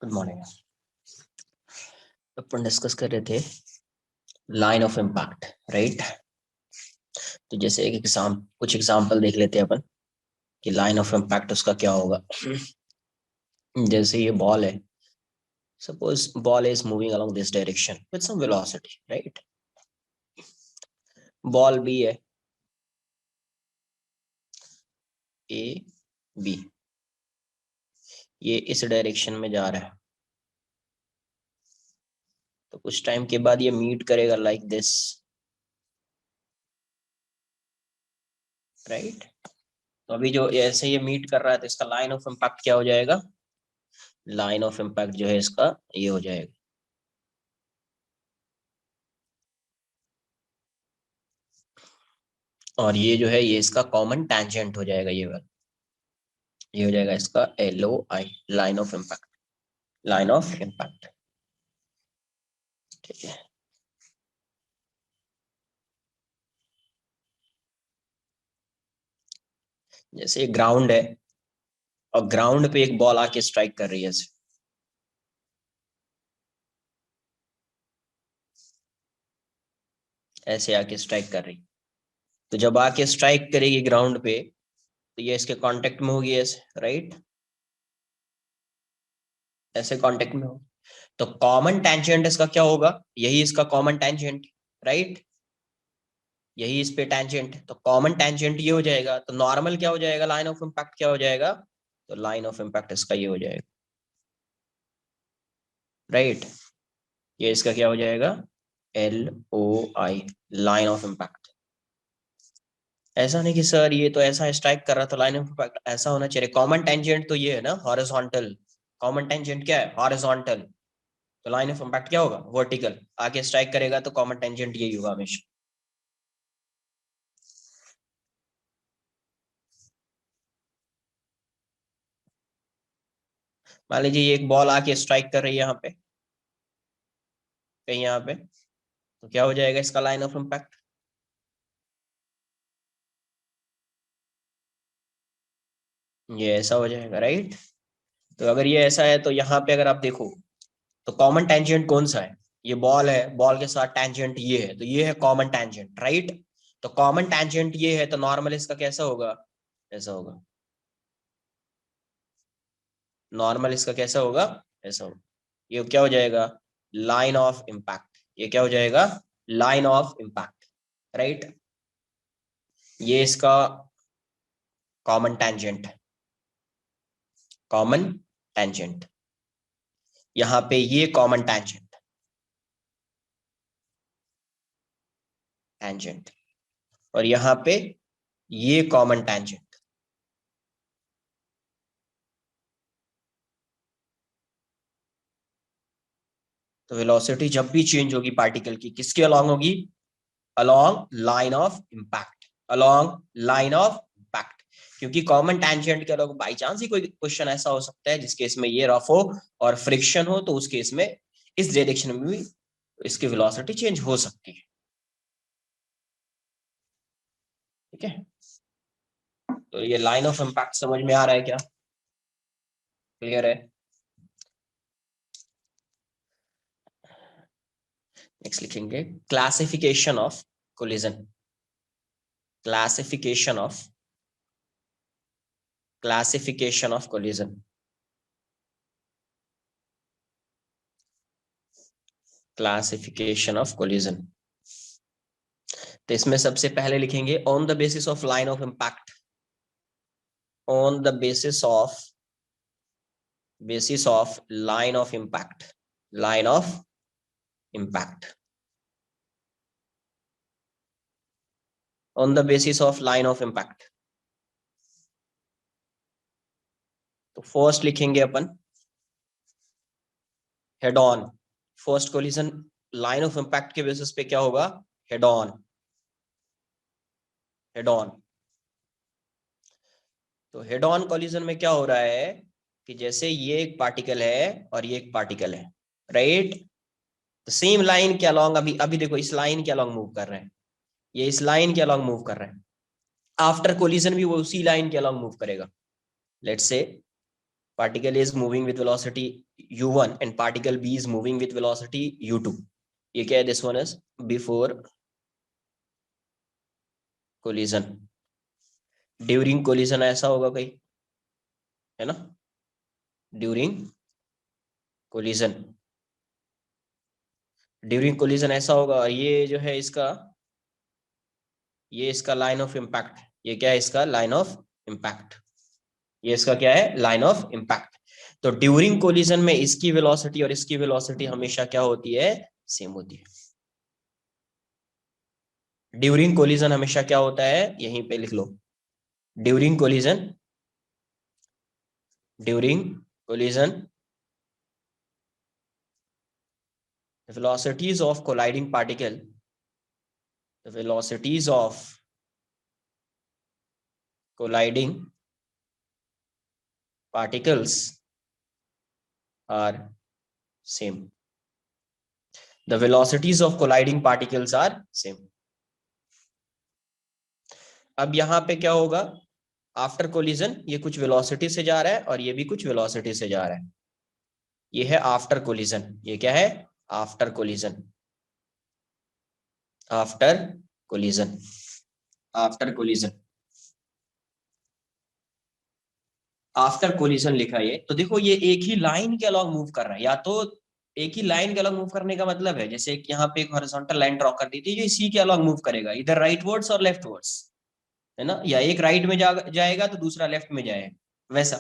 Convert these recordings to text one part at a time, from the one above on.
Good morning. अपन discuss कर रहे थे लाइन ऑफ इम्पैक्ट, राइट। तो जैसे कुछ एग्जांपल देख लेते हैं अपन कि लाइन ऑफ इम्पैक्ट उसका क्या होगा। जैसे ये बॉल है, suppose ball is moving along this direction with some velocity, right. Ball B है, ए बी, ये इस डायरेक्शन में जा रहा है। तो कुछ टाइम के बाद ये मीट करेगा लाइक दिस, राइट। तो अभी जो ऐसे ये मीट कर रहा है तो इसका लाइन ऑफ इम्पैक्ट क्या हो जाएगा? लाइन ऑफ इम्पैक्ट जो है इसका ये हो जाएगा, और ये जो है ये इसका कॉमन टेंजेंट हो जाएगा। ये हो जाएगा इसका LOI, line of impact. Line of impact, ठीक है। जैसे ग्राउंड है और ग्राउंड पे एक बॉल आके स्ट्राइक कर रही है, ऐसे आके स्ट्राइक कर रही है। तो जब आके स्ट्राइक करेगी ग्राउंड पे तो ये इसके कांटेक्ट में होगी, ऐसे, राइट। ऐसे कांटेक्ट में हो तो कॉमन टेंजेंट इसका क्या होगा? यही इसका कॉमन टेंजेंट, राइट। यही इस पे टेंजेंट, तो कॉमन टेंजेंट ये हो जाएगा। तो नॉर्मल क्या हो जाएगा? लाइन ऑफ इम्पैक्ट क्या हो जाएगा? तो लाइन ऑफ इम्पैक्ट इसका ये हो जाएगा, राइट। ये इसका क्या हो जाएगा? LOI, line of impact. ऐसा नहीं कि सर ये तो ऐसा स्ट्राइक कर रहा था, लाइन ऑफ इम्पैक्ट ऐसा होना चाहिए। कॉमन टेंजेंट तो ये है ना, हॉरिजॉन्टल। कॉमन टेंजेंट क्या है? हॉरिजॉन्टल। तो लाइन ऑफ इम्पैक्ट क्या होगा? वर्टिकल। आगे स्ट्राइक करेगा तो कॉमन टेंजेंट यही होगा हमेशा। मान लीजिए ये एक बॉल आके स्ट्राइक कर रही है यहाँ पे, कहीं यहाँ पे, तो क्या हो जाएगा इसका लाइन ऑफ इम्पैक्ट? ये ऐसा हो जाएगा, राइट। तो अगर ये ऐसा है तो यहाँ पे अगर आप देखो तो कॉमन टेंजेंट कौन सा है? ये बॉल है, बॉल के साथ टेंजेंट ये है, तो ये है कॉमन टेंजेंट, राइट। तो कॉमन टेंजेंट ये है तो नॉर्मल इसका कैसा होगा? ऐसा होगा। नॉर्मल इसका कैसा होगा? ऐसा होगा। ये क्या हो जाएगा? Line of impact. ये क्या हो जाएगा? Line of impact, right. ये इसका कॉमन टेंजेंट, कॉमन टेंजेंट। यहाँ पे ये कॉमन टेंजेंट, टेंजेंट, और यहाँ पे ये कॉमन टेंजेंट। तो वेलोसिटी जब भी चेंज होगी पार्टिकल की, किसके अलोंग होगी? Along line of impact, along line of impact. क्योंकि कॉमन टेंजेंट के अलोंग बाई चांस ही कोई क्वेश्चन ऐसा हो सकता है जिस केस में ये रफ हो और फ्रिक्शन हो, तो उस केस में इस डायरेक्शन में भी इसकी वेलोसिटी चेंज हो सकती है, ठीक है। तो ये लाइन ऑफ इम्पैक्ट समझ में आ रहा है क्या? क्लियर है? नेक्स्ट लिखेंगे classification of collision. Classification of, classification of collision. Classification of collision. तो इसमें सबसे पहले लिखेंगे on the basis of line of impact. On the basis of line of impact, line of impact, on the basis of line of impact। तो first लिखेंगे अपन head on. First collision line of impact के basis पे क्या होगा? Head on, head on. तो head on collision में क्या हो रहा है कि जैसे ये एक पार्टिकल है और ये एक पार्टिकल है, राइट। तो सेम लाइन के अलोंग, अभी अभी देखो इस लाइन के अलोंग मूव कर रहे हैं, ये इस लाइन के अलोंग मूव कर रहे हैं। आफ्टर कोलिजन भी वो उसी लाइन के अलोंग मूव करेगा। Let's say particle is moving with velocity u1 and particle b is moving with velocity u2. ये क्या है? This one is before collision. During collision ऐसा होगा कहीं, है ना? During collision, ड्यूरिंग कोलिजन ऐसा होगा, ये जो है इसका, ये इसका लाइन ऑफ इम्पैक्ट, ये क्या है? इसका लाइन ऑफ इम्पैक्ट, ये इसका क्या है? Line of impact. तो ड्यूरिंग कोलिजन में इसकी वेलोसिटी और इसकी वेलोसिटी हमेशा क्या होती है? सेम होती है. ड्यूरिंग कोलिजन हमेशा क्या होता है? यहीं पे लिख लो. During collision, during collision the velocities of colliding particle, the velocities of colliding particles are same. The velocities of colliding particles are same. अब यहां पे क्या होगा? आफ्टर कोलिजन ये कुछ वेलोसिटी से जा रहा है और ये भी कुछ वेलोसिटी से जा रहा है. ये है आफ्टर कोलिजन. ये क्या है? After collision. After collision, after collision, after collision लिखा ये. तो देखो ये एक ही लाइन के अलॉन्ग मूव कर रहा है. या तो एक ही लाइन के अलॉन्ग मूव करने का मतलब है, जैसे कि यहाँ पे एक हॉरिजॉन्टल लाइन ड्रॉ कर दी थी, जो इसी के अलॉन्ग मूव करेगा, इधर राइट वर्ड्स और लेफ्ट वर्ड्स, है ना? या एक राइट में जाएगा तो दूसरा लेफ्ट में जाएगा, वैसा.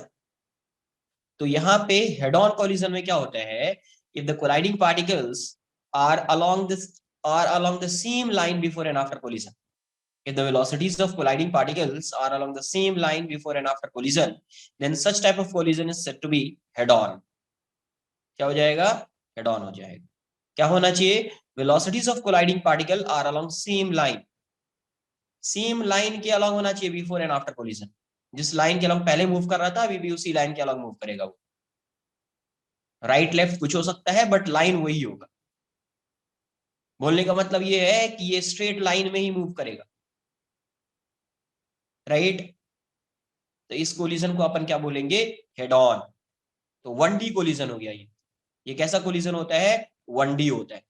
तो यहाँ पे हेड ऑन कोलिजन में क्या होता है? If the colliding particles are along the same line before and after collision, if the velocities of colliding particles are along the same line before and after collision, then such type of collision is said to be head on. क्या हो जाएगा? head on हो जाएगा. क्या होना चाहिए? velocities of colliding particle are along same line, same line के along होना चाहिए बिफोर एंड आफ्टर कोलिजन. जिस लाइन के अलॉन्ग पहले मूव कर रहा था, अभी भी उसी लाइन के अलॉन्ग मूव करेगा वो. राइट लेफ्ट कुछ हो सकता है, बट लाइन वही होगा. बोलने का मतलब ये है कि ये स्ट्रेट लाइन में ही मूव करेगा, राइट? तो इस कोलिजन को अपन क्या बोलेंगे? Head on. तो 1D कोलिजन हो गया ये कैसा कोलिजन होता है? 1D होता है.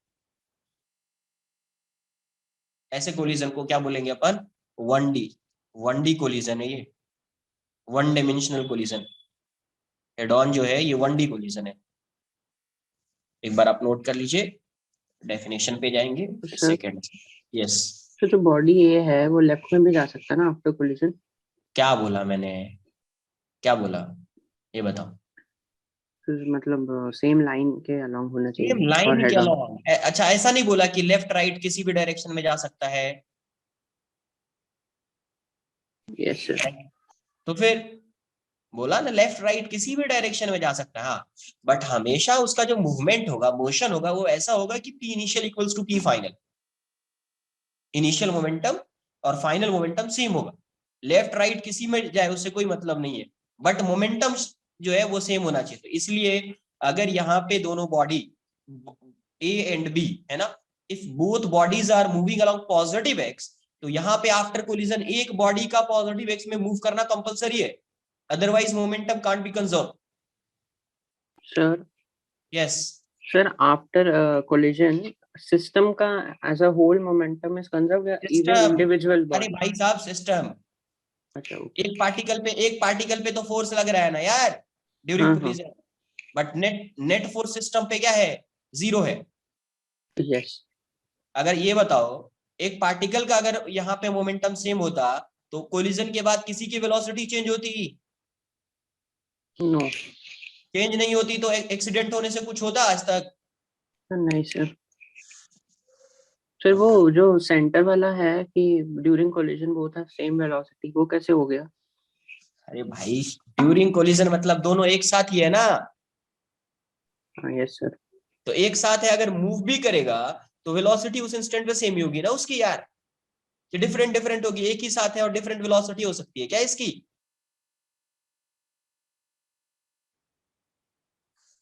ऐसे कोलिजन को क्या बोलेंगे अपन? 1D. 1D कोलिजन है ये, one dimensional collision. Head on जो है ये 1D कोलिजन है. एक बार आप नोट कर लीजिए, डेफिनेशन पे जाएंगे फिर सेकंड. यस. तो जो बॉडी ये है वो लेफ्ट में भी जा सकता है ना आफ्टर कोलिजन? क्या बोला मैंने? क्या बोला ये बताओ? तो मतलब सेम लाइन के अलोंग होना चाहिए. सेम लाइन के अलॉन्ग. अच्छा, ऐसा नहीं बोला कि लेफ्ट राइट किसी भी डायरेक्शन में जा सकता है. Yes sir. तो फिर बोला ना, लेफ्ट राइट किसी भी डायरेक्शन में जा सकता है. हाँ, बट हमेशा उसका जो मूवमेंट होगा, मोशन होगा, वो ऐसा होगा कि P initial equals to P final. Initial momentum और फाइनल मोमेंटम सेम होगा. लेफ्ट राइट किसी में जाए उससे कोई मतलब नहीं है, बट मोमेंटम जो है वो सेम होना चाहिए. तो इसलिए अगर यहाँ पे दोनों बॉडी A एंड B है ना, if both bodies are moving along positive X, तो यहाँ पे आफ्टर कोलिजन एक बॉडी का पॉजिटिव एक्स में मूव करना कंपलसरी है, otherwise momentum can't be conserve. Sir. Yes sir, after collision system का as a whole momentum is conserved या इवन इंडिविजुअल बॉडी? अरे भाई साहब, सिस्टम. अच्छा. एक पार्टिकल पे तो फोर्स लग रहा है ना यार during collision, but net force system पे क्या है? 0 है. यस. अगर ये बताओ, एक पार्टिकल का अगर यहाँ पे मोमेंटम सेम होता तो कोलिजन के बाद किसी की वेलोसिटी चेंज होती? नो. चेंज नहीं होती. तो एक्सीडेंट होने से कुछ होता आज तक? नहीं सर. सर वो जो सेंटर वाला है कि during collision both have same velocity, वो कैसे हो गया? अरे भाई, ड्यूरिंग कोलिजन मतलब दोनों एक साथ ही है ना. Yes sir. तो एक साथ है, अगर मूव भी करेगा तो वेलोसिटी उस इंस्टेंट पे सेम ही होगी ना उसकी यार. कि डिफरेंट डिफरेंट होगी? एक ही साथ है और डिफरेंट वेलोसिटी हो सकती है क्या इसकी?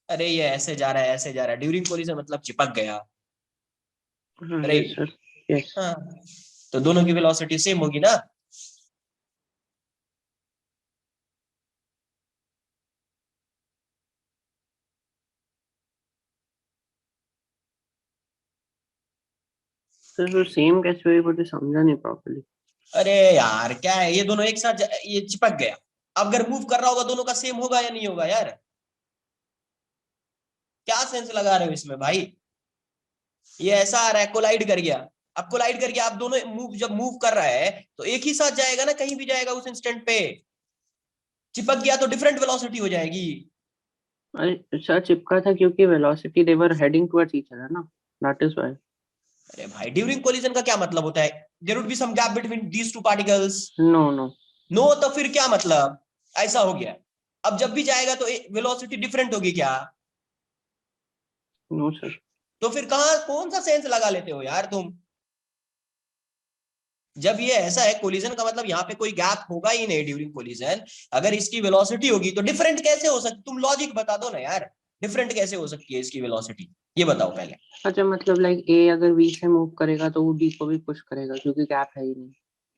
अरे ये ऐसे जा रहा है, ऐसे जा रहा है. ड्यूरिंग कोलिजन मतलब चिपक गया. Yes sir. यस. हाँ, तो दोनों की वेलोसिटी सेम होगी ना. सर सेम कैसे हुई, मुझे समझा नहीं प्रॉपर्ली। अरे यार क्या है, ये दोनों एक साथ ये चिपक गया। अब अगर मूव कर रहा होगा दोनों का सेम होगा या नहीं होगा यार? क्या सेंस लगा रहे हो इसमें भाई? ये ऐसा आ रहा है कोलाइड कर गया। अब कोलाइड कर गया, आप दोनों मूव, जब मूव कर रहा है तो एक ही साथ जाएगा ना, कहीं भी जाएगा उस इंस्टेंट पे। चिपक गया तो डिफरेंट वेलोसिटी हो जाएगी। अरे सर चिपका था क्योंकि velocity they were heading towards each other ना, दैट इज व्हाई। अरे भाई ड्यूरिंग कोलिजन का क्या मतलब होता है? There would be some gap between these two particles. No no. No तो फिर क्या मतलब? ऐसा हो गया। अब जब भी जाएगा तो वेलोसिटी डिफरेंट होगी क्या? No sir. तो फिर कहाँ कौन सा सेंस लगा लेते हो यार तुम? जब ये ऐसा है, कोलिजन का मतलब यहाँ पे कोई गैप होगा ही नहीं ड्यूरिंग कोलिजन। अगर इसकी वेलोसिटी होगी तो डिफरेंट कैसे हो सकती? तुम लॉजिक बता दो ना यार। डिफरेंट कैसे हो सकती है इसकी वेलोसिटी? ये बताओ पहले। अच्छा मतलब लाइक ए अगर बी से मूव करेगा तो वो डी को भी पुश करेगा क्योंकि गैप है ही नहीं,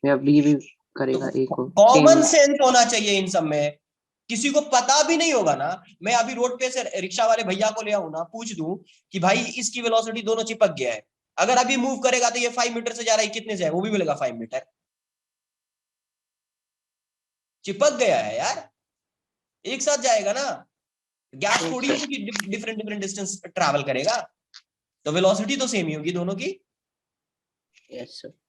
या बी भी तो करेगा ए को सेम कॉमन ही। सेंस होना चाहिए इन सब में। किसी को पता भी नहीं होगा ना। मैं अभी रोड पे से रिक्शा वाले भैया को ले आऊं ना, पूछ दूं कि भाई इसकी वेलोसिटी दोनों चिपक गया है, अगर अभी मूव करेगा तो ये 5 मीटर से जा रहा है, कितने से है वो भी बोलेगा 5 मीटर। चिपक गया है यार, एक साथ जाएगा ना। गैप यस थोड़ी सर। है कि डिफरेंट डिफरेंट डिस्टेंस ट्रैवल करेगा। तो वेलोसिटी तो सेम ही होगी दोनों की। Yes sir.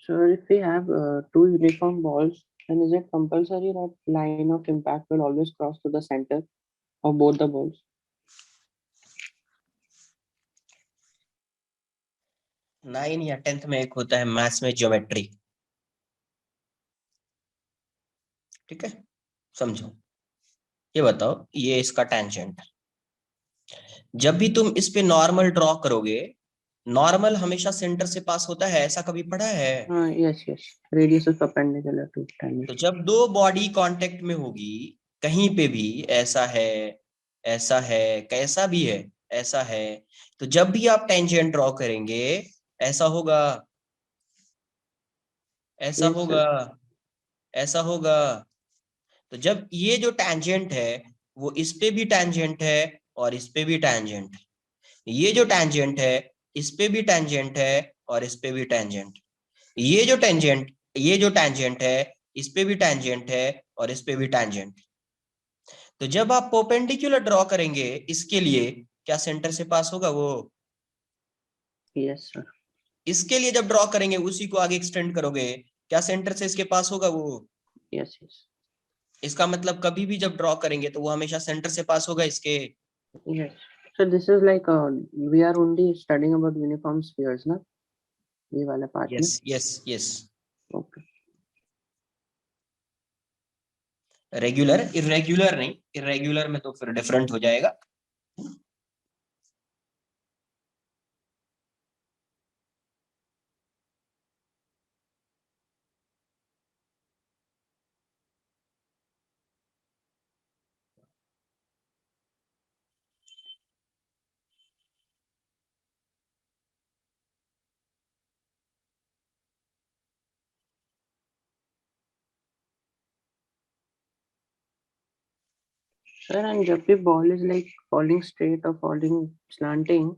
So if we have two uniform balls, then is it compulsory that line of impact will always cross to the center of both the balls? 9 या 10th में एक होता है मैथ्स में ज्योमेट्री। ठीक है, समझो। ये बताओ, ये इसका टेंजेंट। जब भी तुम इस पे नॉर्मल ड्रॉ करोगे, नॉर्मल हमेशा सेंटर से पास होता है, ऐसा कभी पढ़ा है? Yes, yes. Radius is perpendicular to तो tangent. जब दो बॉडी कांटेक्ट में होगी, कहीं पे भी, ऐसा है, ऐसा है, कैसा भी है, ऐसा है, तो जब भी आप टेंजेंट ड्रॉ करेंगे ऐसा होगा, ऐसा Yes, होगा, sir. ऐसा होगा। तो जब ये जो टेंजेंट है वो इस पे भी टेंजेंट है और इस पे भी टेंजेंट है, ये जो टेंजेंट है इस पे भी टेंजेंट है और इस पे भी टेंजेंट, ये जो टेंजेंट है इस पे भी टेंजेंट है और इस पे भी टेंजेंट। तो जब आप परपेंडिकुलर ड्रॉ करेंगे इसके लिए, क्या सेंटर से पास होगा वो? Yes, sir. इसके लिए जब ड्रॉ करेंगे उसी को आगे एक्सटेंड करोगे, क्या सेंटर से इसके पास होगा वो? Yes, yes. इसका मतलब कभी भी जब ड्रॉ करेंगे तो वो हमेशा सेंटर से पास होगा इसके। Yes. So this is like we are only studying about uniform spheres, ना? ये वाला part में. Yes yes yes. Okay. Regular irregular नहीं, इरेगुलर में तो फिर डिफरेंट हो जाएगा। सर एंड जब भी ball is like falling straight और फॉलिंग स्लैंटिंग,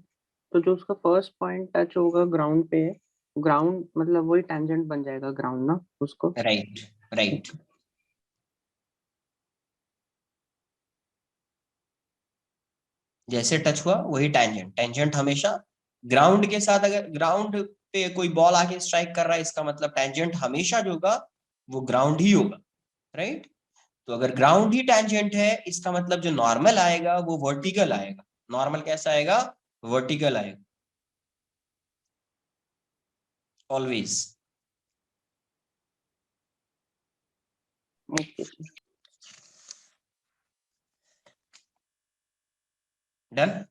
तो जो उसका फर्स्ट पॉइंट टच होगा ग्राउंड पे, ग्राउंड मतलब वही टेंजेंट बन जाएगा ग्राउंड ना उसको। Right right. जैसे टच हुआ वही टेंजेंट, टेंजेंट हमेशा ग्राउंड के साथ, अगर ग्राउंड पे कोई बॉल आके स्ट्राइक कर रहा है, इसका मतलब टेंजेंट हमेशा जो होगा वो ग्राउंड ही होगा, राइट। तो अगर ग्राउंड ही टेंजेंट है, इसका मतलब जो नॉर्मल आएगा वो वर्टिकल आएगा। नॉर्मल कैसा आएगा? वर्टिकल आएगा always. Okay sir. Done.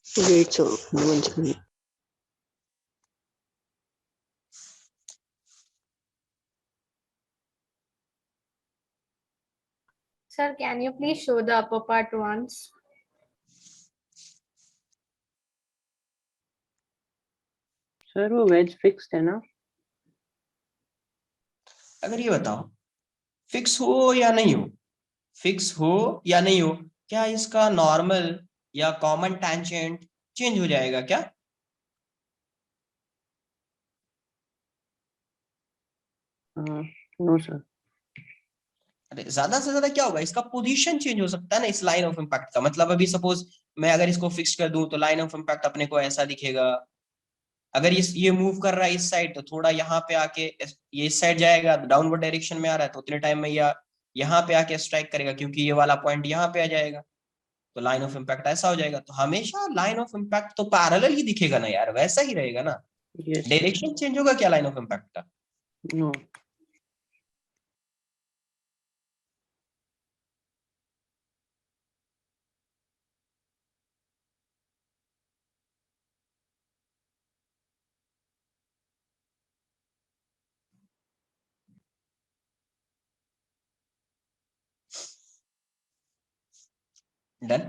Wait, so 1 second. Sir, can you please show the upper part once? Sir वो वेज फिक्स्ड है ना? अगर ये बताओ फिक्स हो या नहीं हो, फिक्स हो या नहीं हो, क्या इसका नॉर्मल या कॉमन टेंजेंट चेंज हो जाएगा क्या? No sir. अरे ज्यादा से ज्यादा क्या होगा, इसका पोजीशन चेंज हो सकता है ना इस लाइन ऑफ इम्पैक्ट का। मतलब अभी सपोज मैं अगर इसको फिक्स कर दूं तो लाइन ऑफ इम्पैक्ट अपने को ऐसा दिखेगा। अगर ये मूव कर रहा है इस साइड, तो थोड़ा यहाँ पे आके ये इस साइड जाएगा, डाउनवर्ड डायरेक्शन में आ रहा है, तो उतने टाइम में या यहाँ पे आके स्ट्राइक करेगा, क्योंकि ये वाला पॉइंट यहाँ पे आ जाएगा। तो लाइन ऑफ इम्पैक्ट ऐसा हो जाएगा। तो हमेशा लाइन ऑफ इम्पैक्ट तो पैरेलल ही दिखेगा ना यार, वैसा ही रहेगा ना। यस। डायरेक्शन चेंज होगा क्या लाइन ऑफ इम्पैक्ट का? नो। डन।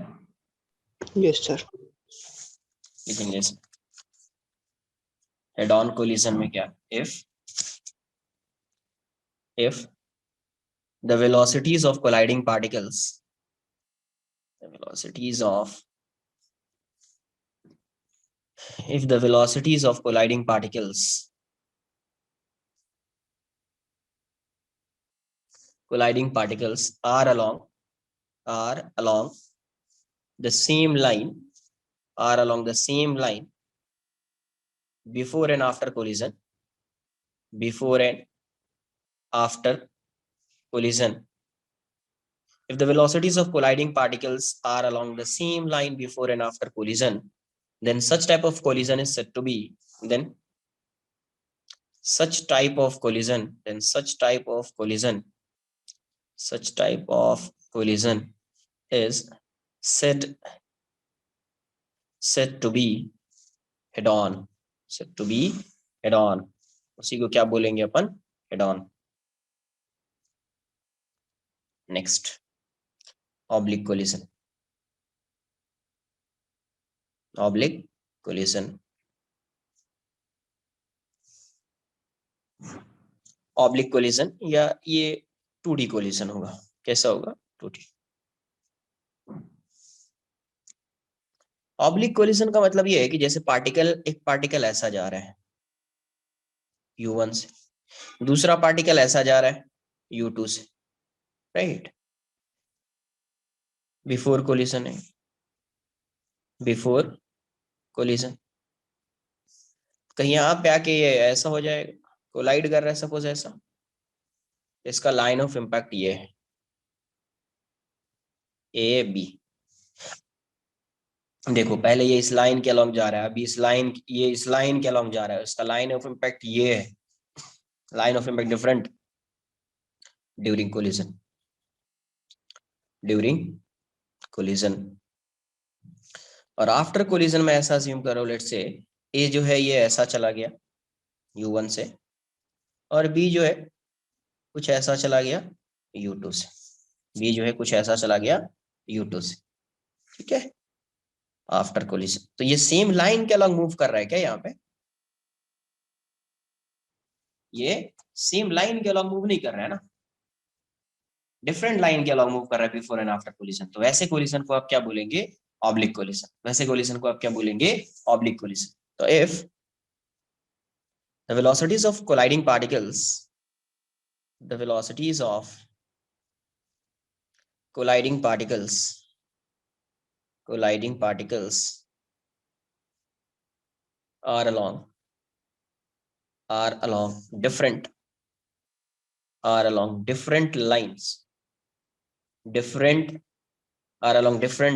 Yes, sir. लेकिन जैसे हेड ऑन कोलिजन में क्या, if the velocities of colliding particles, the velocities of if the velocities of colliding particles are along the same line, are along the same line before and after collision, before and after collision. If the velocities of colliding particles are along the same line before and after collision, then such type of collision is said to be, then such type of collision is said to be head on, said to be head on. उसी को क्या बोलेंगे अपन? Head on. Next oblique collision. Oblique collision, oblique collision या ये 2D collision होगा। कैसा होगा? 2D। ऑब्लिक कोलिजन का मतलब ये है कि जैसे एक पार्टिकल ऐसा जा रहा है U1 से, दूसरा पार्टिकल ऐसा जा रहा है U2 से, राइट। बिफोर कोलिजन है, बिफोर कोलिजन। कहीं यहाँ पे आके ये ऐसा हो जाएगा, कोलाइड कर रहा है सपोज ऐसा, इसका लाइन ऑफ इम्पैक्ट ये है AB। देखो पहले ये इस लाइन के अलोंग जा रहा है, अभी ये इस लाइन के अलोंग जा रहा है, इसका लाइन ऑफ इम्पैक्ट ये है। Line of impact different during collision, और आफ्टर कोलिजन में ऐसा अज्यूम करो, लेट्स से ए जो है ये ऐसा चला गया U1 से, और बी जो है कुछ ऐसा चला गया U2 से, बी जो है कुछ ऐसा चला गया U2 से, ठीक है। आफ्टर कोलिजन तो ये सेम लाइन के अलॉन्ग मूव कर रहा है क्या यहाँ पे? ये सेम लाइन के अलॉन्ग मूव नहीं कर रहा है ना, डिफरेंट लाइन के अलॉन्ग मूव कर रहा है बिफोर एंड आफ्टर कोलिजन। तो वैसे कोलिजन को आप क्या बोलेंगे? Oblique collision. वैसे कोलिजन को आप क्या बोलेंगे? Oblique collision. तो if the velocities of colliding particles, the velocities of colliding particles are along different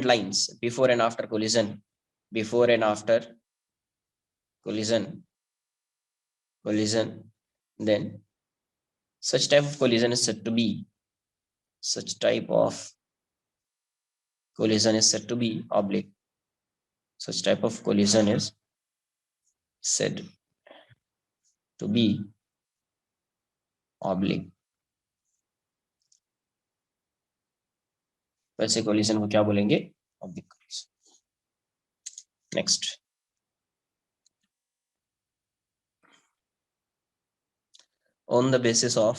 lines, before and after collision, then such type of collision is said to be oblique. Such type of collision is said to be oblique. वैसे collision को क्या बोलेंगे? Oblique collision. Next, on the basis of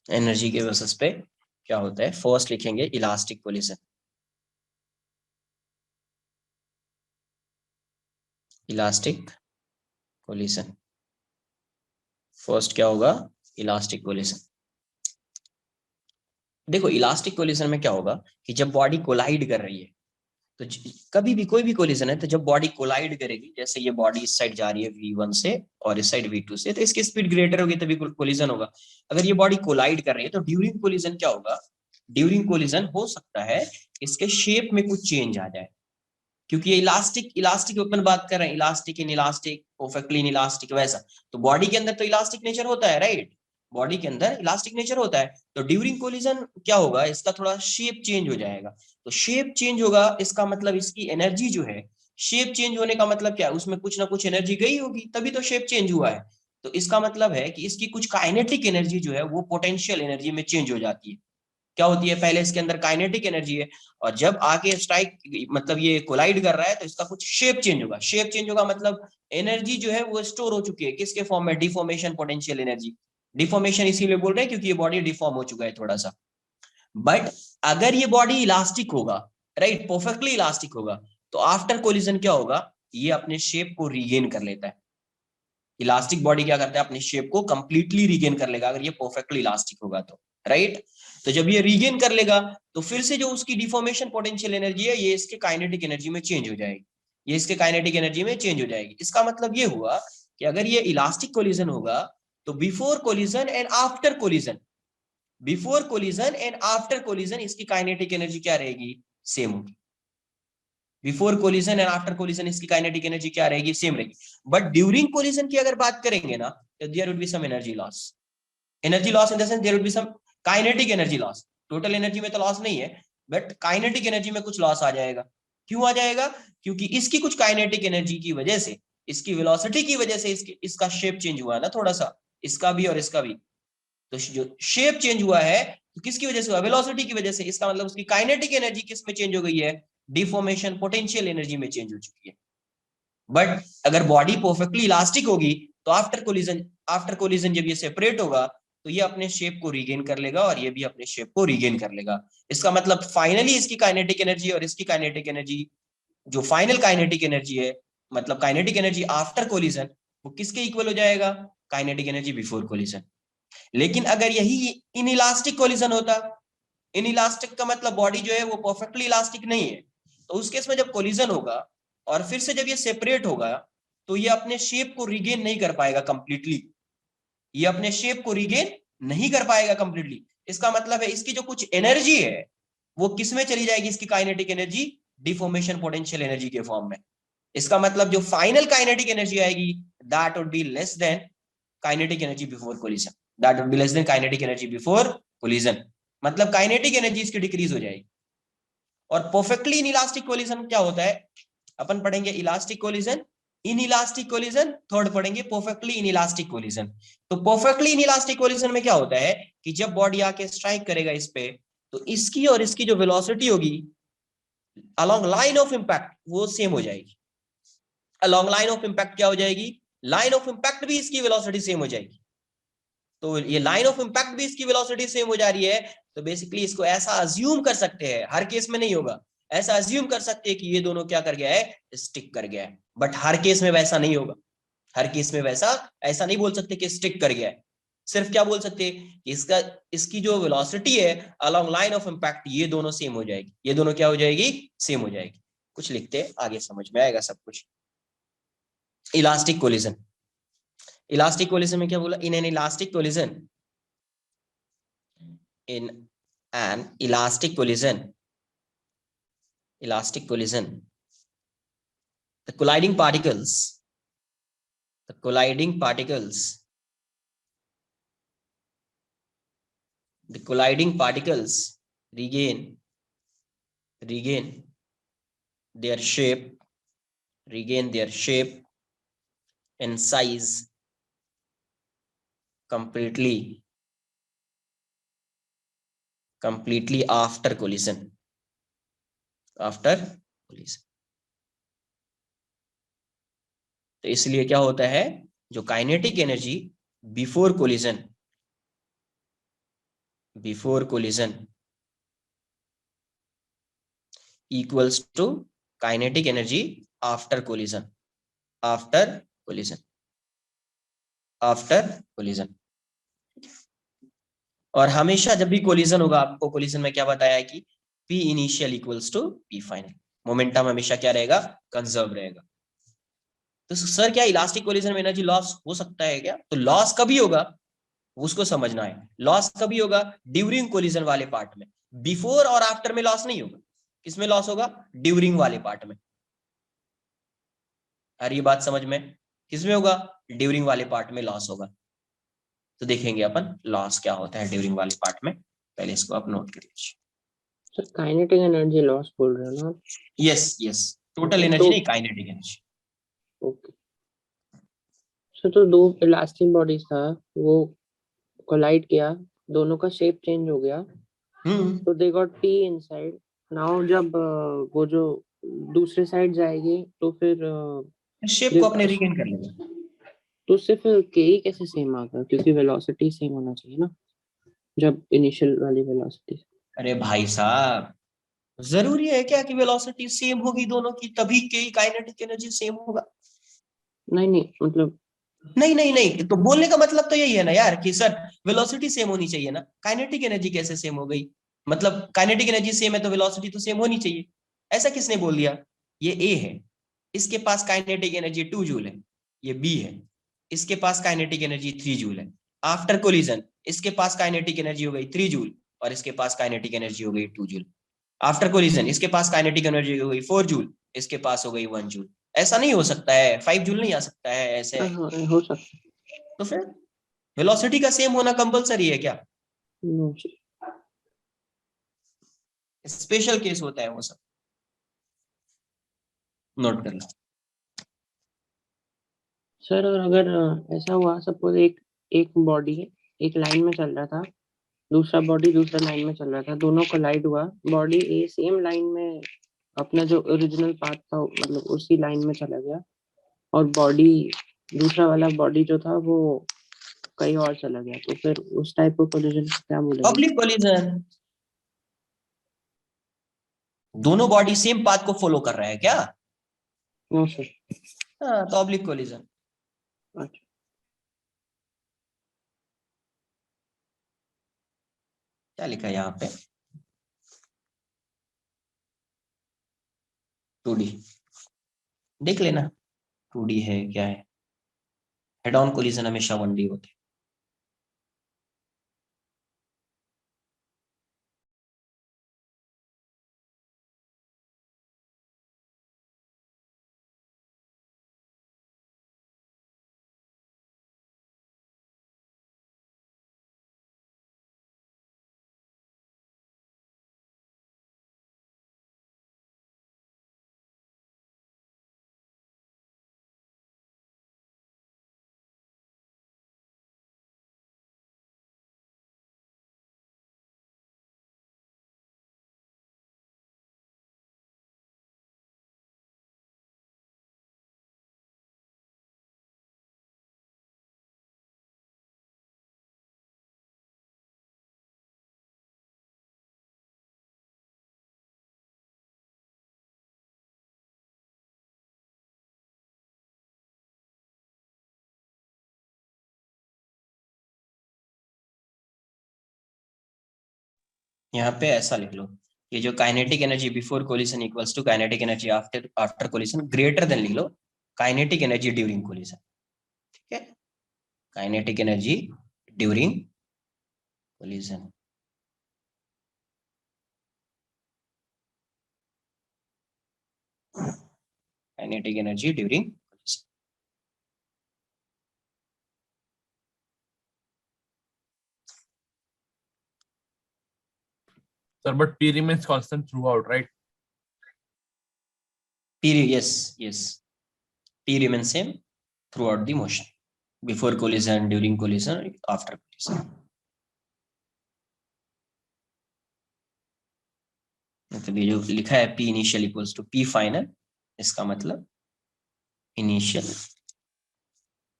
energy के basis पे क्या होता है? First लिखेंगे इलास्टिक कोलिजन। फर्स्ट क्या होगा? Elastic collision. देखो इलास्टिक कोलिजन में क्या होगा कि जब बॉडी कोलाइड कर रही है, तो कभी भी कोई भी कोलिजन है, तो जब बॉडी कोलाइड करेगी, जैसे ये बॉडी इस साइड जा रही है v1 से और इस साइड v2 से, तो इसकी स्पीड ग्रेटर होगी तभी कोलिजन होगा। अगर ये बॉडी कोलाइड कर रही है तो ड्यूरिंग कोलिजन क्या होगा? ड्यूरिंग कोलिजन हो सकता है इसके शेप में कुछ चेंज आ जाए, क्योंकि ये इलास्टिक अपन बात कर रहे हैं, elastic in elastic, perfectly in elastic, वैसा। तो बॉडी के अंदर तो इलास्टिक नेचर होता है, राइट? बॉडी के अंदर इलास्टिक नेचर होता है, तो ड्यूरिंग कोलिजन क्या होगा? इसका थोड़ा शेप चेंज हो जाएगा। तो शेप चेंज होगा, इसका मतलब इसकी एनर्जी जो है, शेप चेंज होने का मतलब क्या है? उसमें कुछ ना कुछ एनर्जी गई होगी, तभी तो शेप चेंज हुआ है। तो इसका मतलब है कि इसकी कुछ काइनेटिक एनर्जी जो है वो पोटेंशियल एनर्जी में चेंज हो जाती है। क्या होती है? पहले इसके अंदर काइनेटिक एनर्जी है, और जब आके स्ट्राइक मतलब ये कोलाइड कर रहा है, तो इसका कुछ शेप चेंज होगा। शेप चेंज होगा मतलब एनर्जी जो है वो स्टोर हो चुकी है, किसके फॉर्म में? Deformation potential energy. डिफॉर्मेशन इसीलिए बोल रहे हैं क्योंकि ये बॉडी डिफॉर्म हो चुका है थोड़ा सा। बट अगर ये बॉडी इलास्टिक होगा, राइट, परफेक्टली इलास्टिक होगा, तो आफ्टर कोलिजन क्या होगा? ये अपने शेप को रीगेन कर लेता है। इलास्टिक बॉडी क्या करता है? अपने शेप को कंप्लीटली रीगेन कर लेगा अगर ये परफेक्टली इलास्टिक होगा तो, राइट। तो जब ये रीगेन कर लेगा तो फिर से जो उसकी डिफॉर्मेशन पोटेंशियल एनर्जी है ये इसके काइनेटिक एनर्जी में चेंज हो जाएगी, ये इसके काइनेटिक एनर्जी में चेंज हो जाएगी। इसका मतलब ये हुआ कि अगर ये इलास्टिक कोलिजन होगा तो before collision and after collision इसकी काइनेटिक एनर्जी क्या रहेगी? सेम होगी। Before collision and after collision इसकी काइनेटिक एनर्जी क्या रहेगी? सेम रहेगी। बट ड्यूरिंग कोलिजन की अगर बात करेंगे ना, तो there would be some energy loss in the sense there would be some kinetic energy loss. Total energy में तो लॉस नहीं है, बट काइनेटिक एनर्जी में कुछ लॉस आ जाएगा। क्यों आ जाएगा? क्योंकि इसकी कुछ काइनेटिक एनर्जी की वजह से, इसकी वेलोसिटी की वजह से इसका शेप चेंज हुआ है ना थोड़ा सा, इसका भी और इसका भी। तो जो शेप चेंज हुआ है तो किसकी वजह से हुआ? वेलोसिटी की वजह से। इसका मतलब उसकी काइनेटिक एनर्जी किस में चेंज हो गई है? डिफॉर्मेशन पोटेंशियल एनर्जी में चेंज हो चुकी है। बट अगर बॉडी परफेक्टली इलास्टिक होगी तो आफ्टर कोलिजन जब ये सेपरेट होगा तो ये अपने शेप को रीगेन कर लेगा और ये भी अपने शेप को रीगेन कर लेगा। इसका मतलब फाइनली इसकी काइनेटिक एनर्जी और इसकी काइनेटिक एनर्जी, जो फाइनल काइनेटिक एनर्जी है, मतलब काइनेटिक एनर्जी आफ्टर कोलिजन, वो किसके इक्वल हो जाएगा? Kinetic energy before collision. लेकिन अगर यही इनइलास्टिक कोलिजन होता, इनइलास्टिक का मतलब बॉडी जो है वो परफेक्टली इलास्टिक नहीं है, तो उस केस में जब कोलिजन होगा और फिर से जब ये सेपरेट होगा तो ये अपने शेप को रीगेन नहीं कर पाएगा कंप्लीटली, ये अपने शेप को रीगेन नहीं कर पाएगा कंप्लीटली। इसका मतलब है इसकी जो कुछ एनर्जी है वो किस में चली जाएगी? इसकी kinetic energy deformation potential energy के फॉर्म में। इसका मतलब जो फाइनल काइनेटिक एनर्जी आएगी that would be less than kinetic energy before collision, that would be less than kinetic energy before collision. मतलब काइनेटिक एनर्जी इसकी डिक्रीज हो जाएगी। और परफेक्टली इनइलास्टिक कोलिजन क्या होता है? अपन पढ़ेंगे elastic collision, inelastic collision, third पढ़ेंगे परफेक्टली इनइलास्टिक कोलिजन। तो परफेक्टली इनइलास्टिक कोलिजन में क्या होता है कि जब बॉडी आके स्ट्राइक करेगा इस पे, तो इसकी और इसकी जो वेलोसिटी होगी along line of impact वो सेम हो जाएगी। along line of impact क्या हो जाएगी, line of impact भी इसकी वेलोसिटी सेम हो जाएगी। तो ये लाइन ऑफ इंपैक्ट भी इसकी वेलोसिटी सेम हो जा रही है, तो बेसिकली इसको ऐसा अज्यूम कर सकते हैं, हर केस में नहीं होगा, ऐसा अज्यूम कर सकते हैं कि ये दोनों क्या कर गया है, स्टिक कर गया है। बट हर केस में वैसा नहीं होगा, हर केस में वैसा ऐसा नहीं बोल सकते कि स्टिक कर गया है। सिर्फ क्या बोल सकते हैं, इसका इसकी जो वेलोसिटी है अलोंग लाइन ऑफ इंपैक्ट, ये दोनों सेम हो जाएगी, ये दोनों क्या हो जाएगी, सेम हो जाएगी। कुछ लिखते हैं, आगे समझ में आएगा सब कुछ। इलास्टिक कोलिजन, इलास्टिक कोलिजन में क्या बोला, in an elastic collision, in an elastic collision, the colliding particles, the colliding particles regain their shape, and size completely after collision, तो इसलिए क्या होता है, जो kinetic energy before collision equals to kinetic energy after collision, और हमेशा जब भी कोलिजन होगा, आपको कोलिजन में क्या बताया है कि P initial equals to P final, momentum हमेशा क्या रहेगा, कंजर्व रहेगा। तो सर क्या इलास्टिक कोलिजन में एनर्जी लॉस हो सकता है क्या, तो लॉस कभी होगा उसको समझना है। लॉस कभी होगा, ड्यूरिंग कोलिजन वाले पार्ट में, बिफोर और आफ्टर में लॉस नहीं होगा। किसमें लॉस होगा, ड्यूरिंग वाले पार्ट में। अरे ये बात समझ में, किसमें होगा, ड्यूरिंग वाले पार्ट में लॉस होगा। तो देखेंगे अपन लॉस क्या होता है ड्यूरिंग वाले पार्ट में, पहले इसको आप नोट कर लीजिए। सर काइनेटिक एनर्जी लॉस बोल रहे हो ना? यस, टोटल एनर्जी नहीं, काइनेटिक एनर्जी। ओके सर, तो दो इलास्टिक बॉडीज था, वो कोलाइड किया, दोनों का शेप चेंज हो गया, तो they got P inside. Now जब वो जो दूसरे साइड जाएगी तो फिर शेप को अपने रिगेन कर लेगा। तो सिर्फ के ही कैसे सेम आ गया, क्योंकि वेलोसिटी सेम होना चाहिए ना, जब इनिशियल वाली वेलोसिटी। अरे भाई साहब, जरूरी है क्या कि वेलोसिटी सेम होगी दोनों की तभी के काइनेटिक एनर्जी सेम होगा? नहीं मतलब नहीं, तो बोलने का मतलब तो यही है ना यार कि सर वेलोसिटी सेम होनी चाहिए ना, काइनेटिक एनर्जी कैसे सेम हो गई, मतलब काइनेटिक एनर्जी सेम है तो वेलोसिटी तो सेम होनी चाहिए, ऐसा किसने बोल दिया? ये ए है, इसके पास काइनेटिक एनर्जी 2 जूल है, ये बी है, इसके पास काइनेटिक एनर्जी 3 जूल है। आफ्टर कोलिजन इसके पास काइनेटिक एनर्जी हो गई 3 जूल और इसके पास काइनेटिक एनर्जी हो गई 2 जूल। आफ्टर कोलिजन इसके पास काइनेटिक एनर्जी हो गई 4 जूल, इसके पास हो गई 1 जूल। ऐसा नहीं हो सकता है, 5 जूल नहीं आ सकता है ऐसे। हाँ, हो सकता तो फिर वेलोसिटी का सेम होना कंपलसरी है क्या? नो स्पेशल केस होता है वो सब, नोट कर लो। सर। और अगर ऐसा हुआ, सपोज एक एक बॉडी एक लाइन में चल रहा था, दूसरा बॉडी दूसरा लाइन में चल रहा था, दोनों कोलाइड हुआ, बॉडी ए सेम लाइन में अपना जो ओरिजिनल पाथ था मतलब उसी लाइन में चला गया, और बॉडी दूसरा वाला बॉडी जो था वो कहीं और चला गया, तो फिर उस टाइप ऑफ कोलिजन क्या बोलेंगे? ऑब्लिक कोलिजन, दोनों बॉडी सेम पाथ को फॉलो कर रहा है क्या? No sir. हाँ, तो ऑब्लिक कोलिजन। अच्छा, क्या लिखा है यहाँ पे, 2D देख लेना, 2D है क्या है, हेड ऑन कोलिजन हमेशा 1D होते हैं। यहाँ पे ऐसा लिख लो, ये जो kinetic energy before collision equals to kinetic energy after after collision greater than लिख लो काइनेटिक एनर्जी ड्यूरिंग कोलिशन। ठीक है, kinetic energy during collision. Kinetic energy during collision. Sir, but P remains constant throughout, right? P, yes. P remains same throughout the motion. Before collision, during collision, after collision. मतलब ये जो लिखा है P initial equals to P final, इसका मतलब initial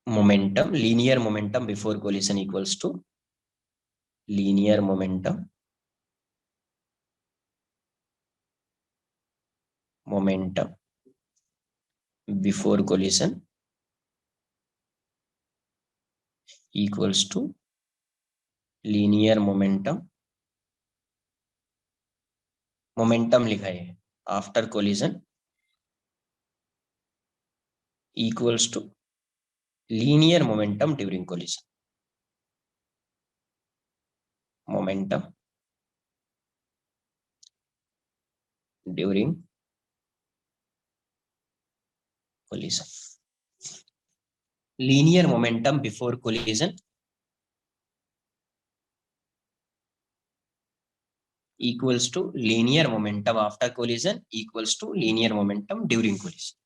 momentum, linear momentum before collision equals to linear momentum before collision equals to linear momentum लिखा है after collision equals to linear momentum during collision. Momentum during collision. Linear momentum before collision equals to linear momentum after collision equals to linear momentum during collision.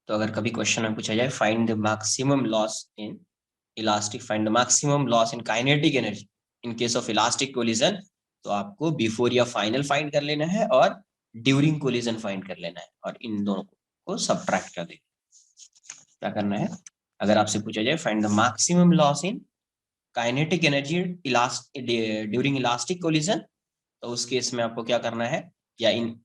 तो अगर कभी question में पूछा जाए find the maximum loss in elastic, find the maximum loss in kinetic energy in case of elastic collision, तो आपको before या final find कर लेना है और ड्यूरिंग कोलिजन फाइंड कर लेना है और इन दोनों को सबट्रैक्ट कर देना। क्या करना है, अगर आपसे पूछा जाए find the maximum loss in kinetic energy during elastic collision, तो उस केस में आपको क्या करना है, या इन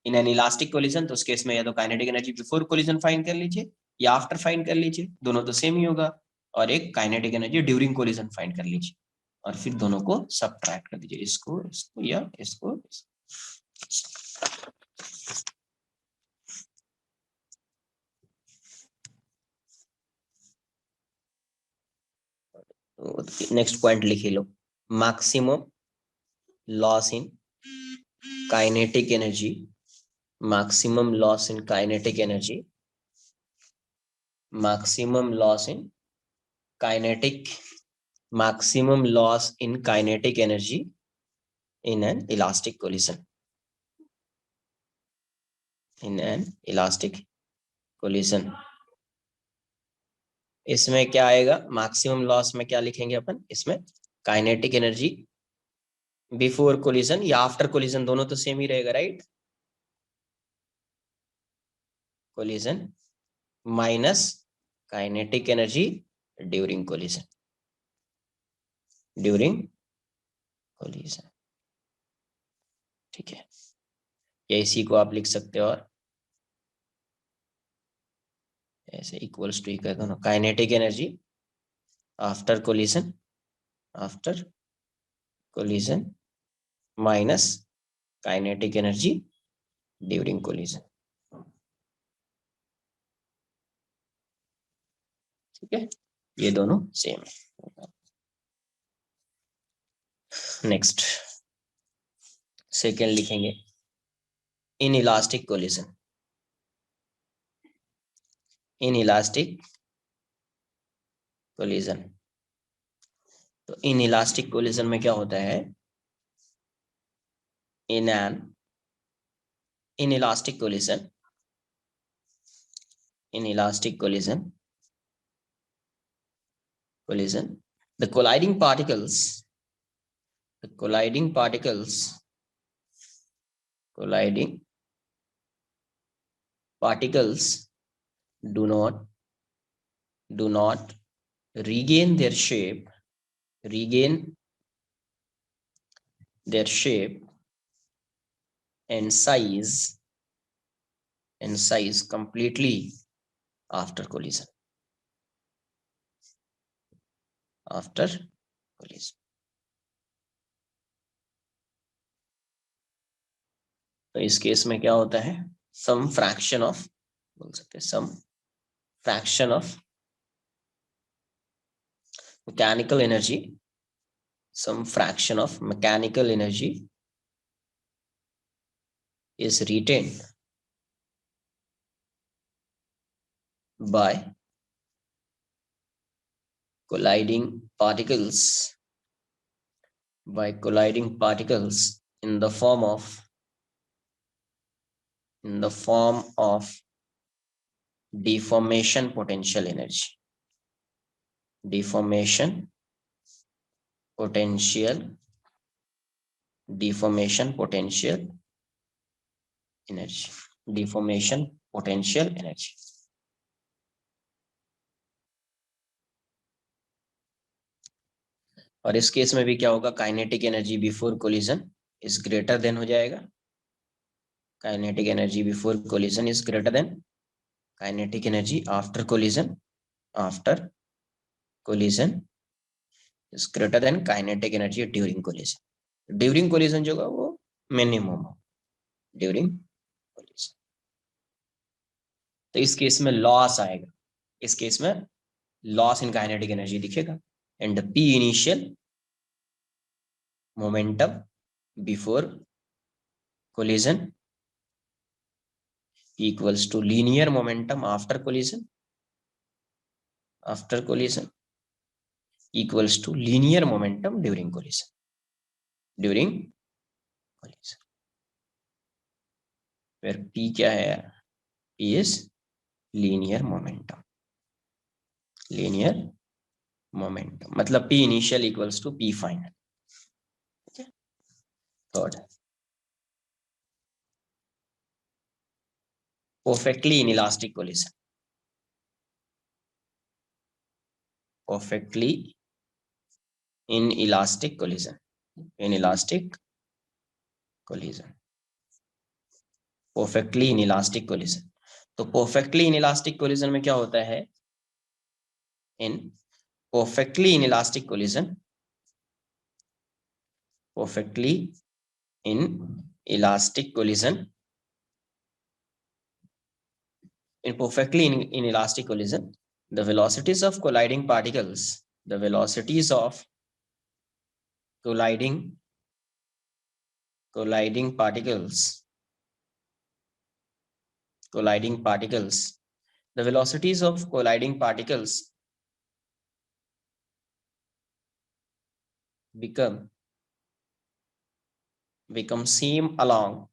एन इलास्टिक कोलिजन, तो उस केस में या तो kinetic energy before collision find कर लीजिए या आफ्टर फाइंड कर लीजिए, दोनों तो सेम ही होगा, और एक kinetic energy during collision find कर लीजिए और फिर दोनों को सबट्रैक्ट कर दीजिए, इसको इसको या इसको। नेक्स्ट पॉइंट लिख लो, maximum loss in kinetic energy, maximum loss in kinetic energy, maximum loss in kinetic energy in an elastic collision, in an elastic collision। इसमें क्या आएगा, मैक्सिमम लॉस में क्या लिखेंगे अपन, इसमें काइनेटिक एनर्जी बिफोर कोलिजन या आफ्टर कोलिजन, दोनों तो सेम ही रहेगा, right, collision minus kinetic energy during collision, ठीक है, या इसी को आप लिख सकते हो और ऐसे इक्वल्स टू इक्वल दोनों, kinetic energy after collision minus kinetic energy during collision. ठीक है, ये दोनों सेम है। नेक्स्ट सेकेंड लिखेंगे, in elastic collision, in elastic collision, तो इन इलास्टिक कोलिजन में क्या होता है, in elastic collision collision, the colliding particles colliding particles do not regain their shape and size completely after collision. तो इस case में क्या होता है, सम फ्रैक्शन ऑफ, बोल सकते हैं some fraction of mechanical energy, some fraction of mechanical energy is retained by colliding particles in the form of deformation potential energy. Deformation potential energy. और इस केस में भी क्या होगा, kinetic energy before collision is greater than हो जाएगा, kinetic energy before collision is greater than kinetic energy after collision is greater than kinetic energy during collision. During collision जो होगा वो मिनिमम हो ड्यूरिंग कोलिजन. तो इस केस में loss आएगा, इस केस में लॉस इन काइनेटिक एनर्जी दिखेगा. And P initial momentum before collision equals to linear momentum after collision equals to linear momentum during collision. Where P क्या है, P is linear momentum. मतलब P initial equals to P final. Okay. Third, perfectly inelastic collision. Perfectly inelastic collision. Perfectly inelastic collision. तो perfectly inelastic collision में क्या होता है, in perfectly inelastic collision, the velocities of colliding particles, become same along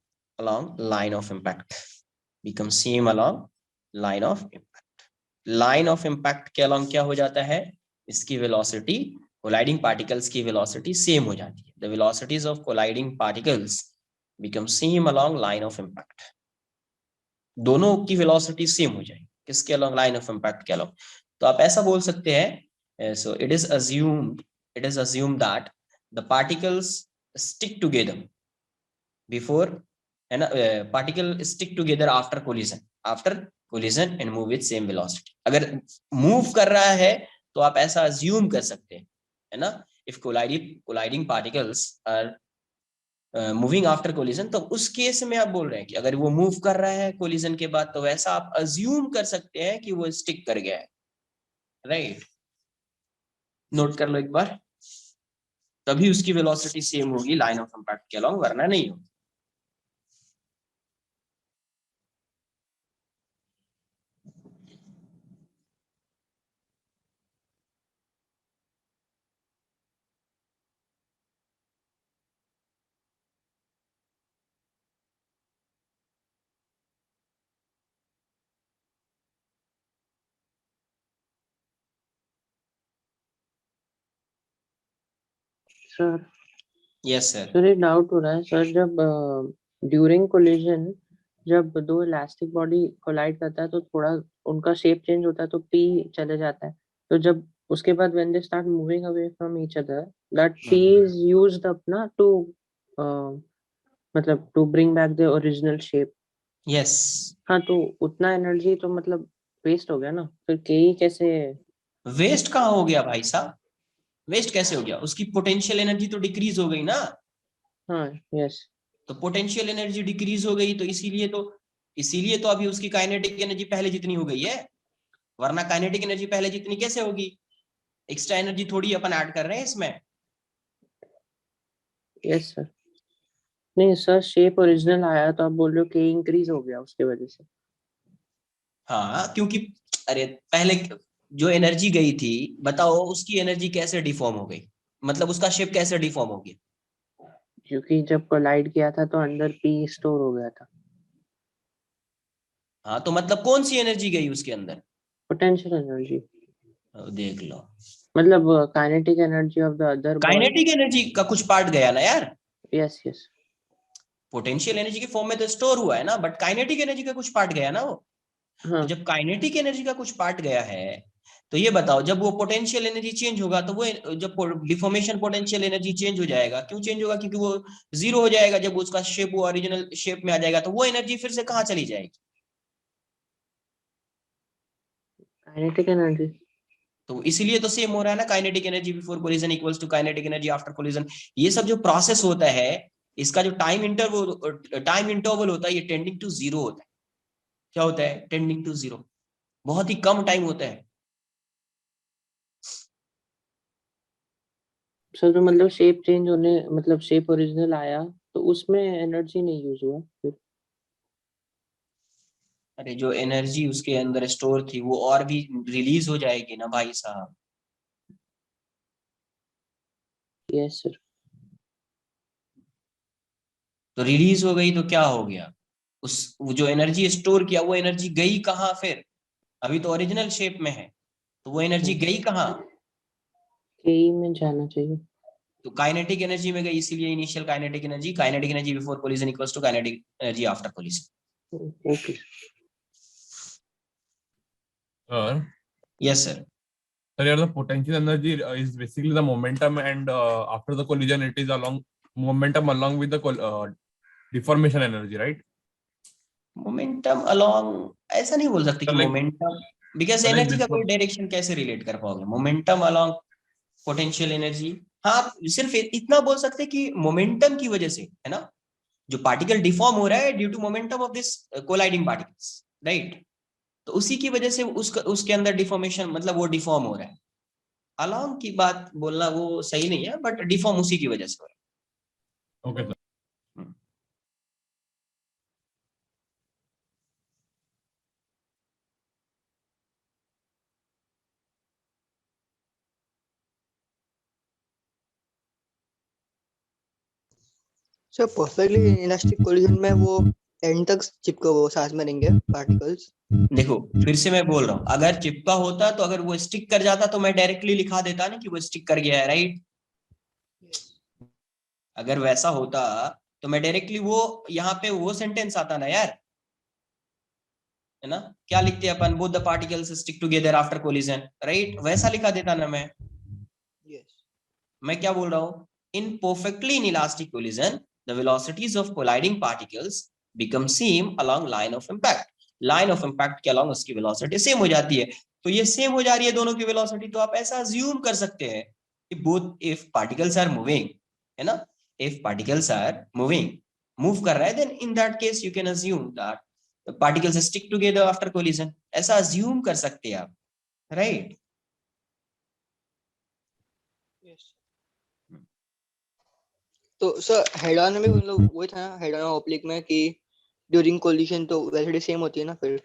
line of impact. Line of impact के along क्या हो जाता है, इसकी velocity, colliding particles की velocity same हो जाती है. The velocities of colliding particles become same along line of impact. दोनों की velocity same हो जाएगी, किसके along, line of impact के along. तो आप ऐसा बोल सकते हैं, so it is assumed that the particles stick together before and particle stick together after collision and move with same velocity. अगर move कर रहा है तो आप ऐसा assume कर सकते हैं, है ना. If colliding particles are moving after collision, तो उस केस में आप बोल रहे हैं कि अगर वो move कर रहा है collision के बाद, तो वैसा आप assume कर सकते हैं कि वो stick कर गया है, right? नोट कर लो एक बार, तभी उसकी velocity same होगी line of impact के along, वरना नहीं होगी. Sir yes sir. सर एक डाउट हो रहा है सर, जब ड्यूरिंग कोलिजन जब दो इलास्टिक बॉडी कोलाइड करता है तो थोड़ा उनका शेप चेंज होता है तो पी चले जाता है, तो जब उसके बाद when they start moving away from each other that P is used up ना टू मतलब to bring back the original shape. Yes, हाँ तो उतना एनर्जी तो मतलब वेस्ट हो गया ना, फिर के कैसे? वेस्ट कहाँ हो गया भाई साहब, वेस्ट कैसे हो गया? उसकी पोटेंशियल एनर्जी तो डिक्रीज हो गई ना। हाँ यस। तो पोटेंशियल एनर्जी डिक्रीज हो गई तो इसीलिए तो अभी उसकी काइनेटिक एनर्जी पहले जितनी हो गई है, वरना काइनेटिक एनर्जी पहले जितनी कैसे होगी? एक्स्ट्रा एनर्जी थोड़ी अपन ऐड कर रहे हैं इसमें। Yes sir. नहीं सर, शेप ओरिजिनल आया तो आप बोल रहे हो कि इंक्रीज हो गया उसके वजह से। हाँ क्योंकि अरे पहले जो एनर्जी गई थी, बताओ उसकी एनर्जी कैसे डिफॉर्म हो गई, मतलब उसका शेप कैसे डिफॉर्म हो गया? क्योंकि जब कोलाइड किया था तो अंदर पी स्टोर हो गया था। हाँ तो मतलब कौन सी एनर्जी गई उसके अंदर? पोटेंशियल एनर्जी, अब देख लो, मतलब kinetic energy of the other body. Kinetic energy का कुछ पार्ट गया ना यार। Yes yes. पोटेंशियल एनर्जी के फॉर्म में तो स्टोर हुआ है ना, बट काइनेटिक एनर्जी का कुछ पार्ट गया ना वो। हाँ तो जब काइनेटिक एनर्जी का कुछ पार्ट गया है, तो ये बताओ जब वो पोटेंशियल एनर्जी चेंज होगा तो वो जब डिफॉर्मेशन पोटेंशियल एनर्जी चेंज हो जाएगा, क्यों चेंज होगा? क्योंकि वो जीरो हो जाएगा। जब उसका शेप वो ओरिजिनल शेप में आ जाएगा तो वो एनर्जी फिर से कहाँ चली जाएगी? Kinetic energy. तो इसीलिए तो सेम हो रहा है ना, kinetic energy before collision equals to kinetic energy after collision. ये सब जो प्रोसेस होता है, इसका जो टाइम इंटरवल होता है, ये टेंडिंग टू जीरो होता है। क्या होता है? Tending to zero. बहुत ही कम टाइम होता है। सर तो मतलब शेप चेंज होने मतलब शेप ओरिजिनल आया तो उसमें एनर्जी नहीं यूज हुआ फिर? अरे जो एनर्जी उसके अंदर स्टोर थी वो और भी रिलीज हो जाएगी ना भाई साहब। Yes sir. तो रिलीज हो गई तो क्या हो गया? वो जो एनर्जी स्टोर किया वो एनर्जी गई कहाँ फिर? अभी तो ओरिजिनल शेप में है, तो वो एनर्जी गई कहाँ? के में जाना चाहिए। तो काइनेटिक एनर्जी में गई, इसीलिए initial kinetic energy before collision equals to kinetic energy after collision. Okay. Yes sir. So here the potential energy is basically the momentum, and after the collision, it is momentum along with the deformation energy, right? Momentum along ऐसा नहीं बोल सकते कि Like, momentum, because like energy का this कोई one. Direction कैसे relate कर पाओगे मोमेंटम अलोंग पोटेंशियल एनर्जी? हाँ आप सिर्फ इतना बोल सकते कि मोमेंटम की वजह से, है ना, जो पार्टिकल डिफॉर्म हो रहा है due to momentum of this colliding particles, right? तो उसी की वजह से उसके अंदर डिफॉर्मेशन, मतलब वो डिफॉर्म हो रहा है। अलोंग की बात बोलना वो सही नहीं है, बट डिफॉर्म उसी की वजह से हो रहा Okay, sir. है। सर परफेक्टली इलास्टिक कोलिजन में वो एंड तक चिपके वो साथ में रहेंगे पार्टिकल्स। देखो फिर से मैं बोल रहा हूँ, अगर चिपका होता तो अगर वो स्टिक कर जाता तो मैं डायरेक्टली लिखा देता ना कि वो स्टिक कर गया है, राइट? अगर वैसा होता तो मैं डायरेक्टली वो यहाँ पे वो सेंटेंस आता ना यार, है ना? क्या लिखते हैं अपन? Both the particles stick together after collision, right? वैसा लिखा देता ना मैं। मैं क्या बोल रहा हूँ? In perfectly inelastic collision the velocities of colliding particles become same along line of impact. Line of impact के अलोंग उसकी वेलोसिटी सेम हो जाती है। तो ये सेम हो जा रही है दोनों की वेलोसिटी, तो आप ऐसा अज्यूम कर सकते हैं कि both if particles are moving, है ना, if particles are moving, move कर रहा है, then in that case you can assume that particles stick together after collision. ऐसा अज्यूम कर सकते हैं आप, राइट? तो सर हेड ऑन में भी मतलब वही था ना, हेड ऑन ऑब्लिक में कि ड्यूरिंग कोलिजन तो वेलोसिटी सेम होती है ना फिर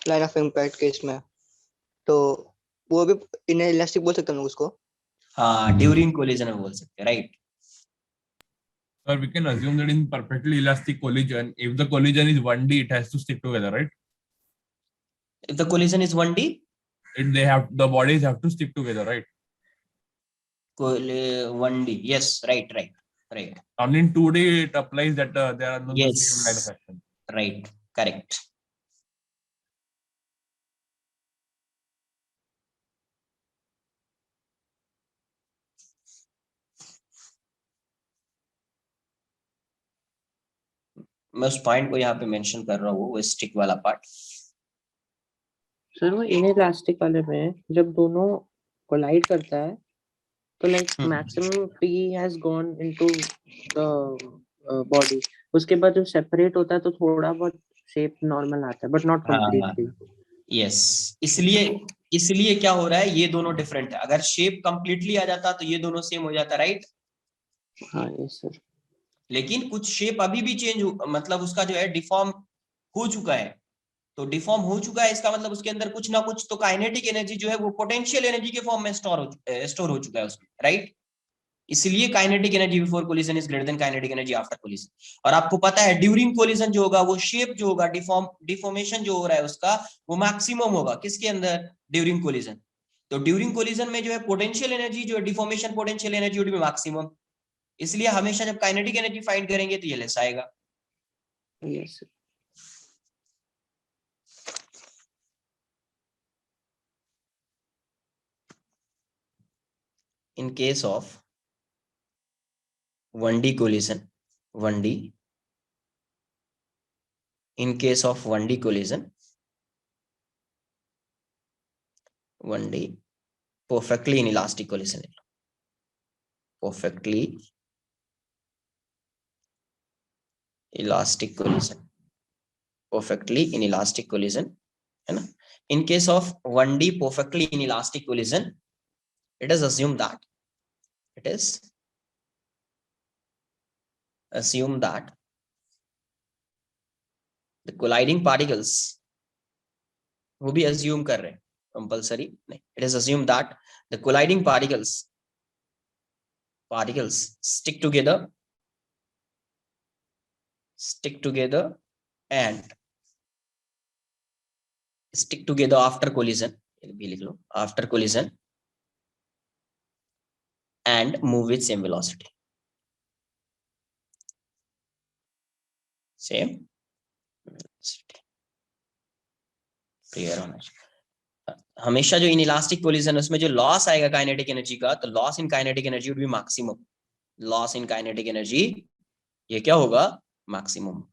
लाइन ऑफ इंपैक्ट केस में, तो वो भी इनइलास्टिक बोल सकते हैं हम लोग उसको। हाँ ड्यूरिंग कोलिजन में बोल सकते हैं, right? Sir, we can assume that in perfectly elastic collision, if the collision is 1D, it has to stick together, right? If the collision is 1D, The bodies have to stick together, right? 1D, yes, right. Only in 2D it applies that there are no the Yes, same line of action. right, correct. मैं उस point को यहाँ पे mention कर रहा हूँ, वो stick वाला पार्ट। सर वो इनइलास्टिक वाले में जब दोनों कोलाइड करता है तो like maximum P has gone into the body, उसके बाद जब सेपरेट होता है तो थोड़ा बहुत शेप नॉर्मल आता है बट नॉट कंप्लीटली। यस, इसलिए क्या हो रहा है, ये दोनों डिफरेंट है। अगर शेप कंप्लीटली आ जाता तो ये दोनों सेम हो जाता, राइट? हाँ यस सर। लेकिन कुछ शेप अभी भी चेंज मतलब उसका जो है डिफॉर्म हो चुका है। तो डिफॉर्म हो चुका है इसका मतलब उसके अंदर कुछ ना कुछ तो काइनेटिक एनर्जी जो है वो पोटेंशियल एनर्जी के फॉर्म में स्टोर हो चुका है उसमें, राइट? इसलिए kinetic energy before collision is greater than kinetic energy after collision. और आपको पता है ड्यूरिंग कोलिजन जो होगा वो शेप जो होगा डिफॉर्मेशन जो हो रहा है उसका वो मैक्सिमम होगा किसके अंदर, ड्यूरिंग कोलिजन। तो ड्यूरिंग कोलिजन में जो है पोटेंशियल एनर्जी जो है deformation potential energy would be maximum. इसलिए हमेशा जब काइनेटिक एनर्जी फाइंड करेंगे तो ये लेस आएगा। Yes sir. In case of 1D collision, 1D, in case of 1D collision, 1D perfectly inelastic collision, perfectly elastic collision, perfectly inelastic collision, है ना? In case of 1D perfectly inelastic collision, it is assumed that the colliding particles, वो भी assume कर रहे हैं, compulsory नहीं, it is assumed that the colliding particles stick together and stick together after collision, after collision and move with same velocity, clear होना चाहिए। हमेशा जो इनइलास्टिक कोलिजन उसमें जो लॉस आएगा काइनेटिक एनर्जी का, तो loss in kinetic energy would be maximum. Loss in kinetic energy ये क्या होगा, maximum.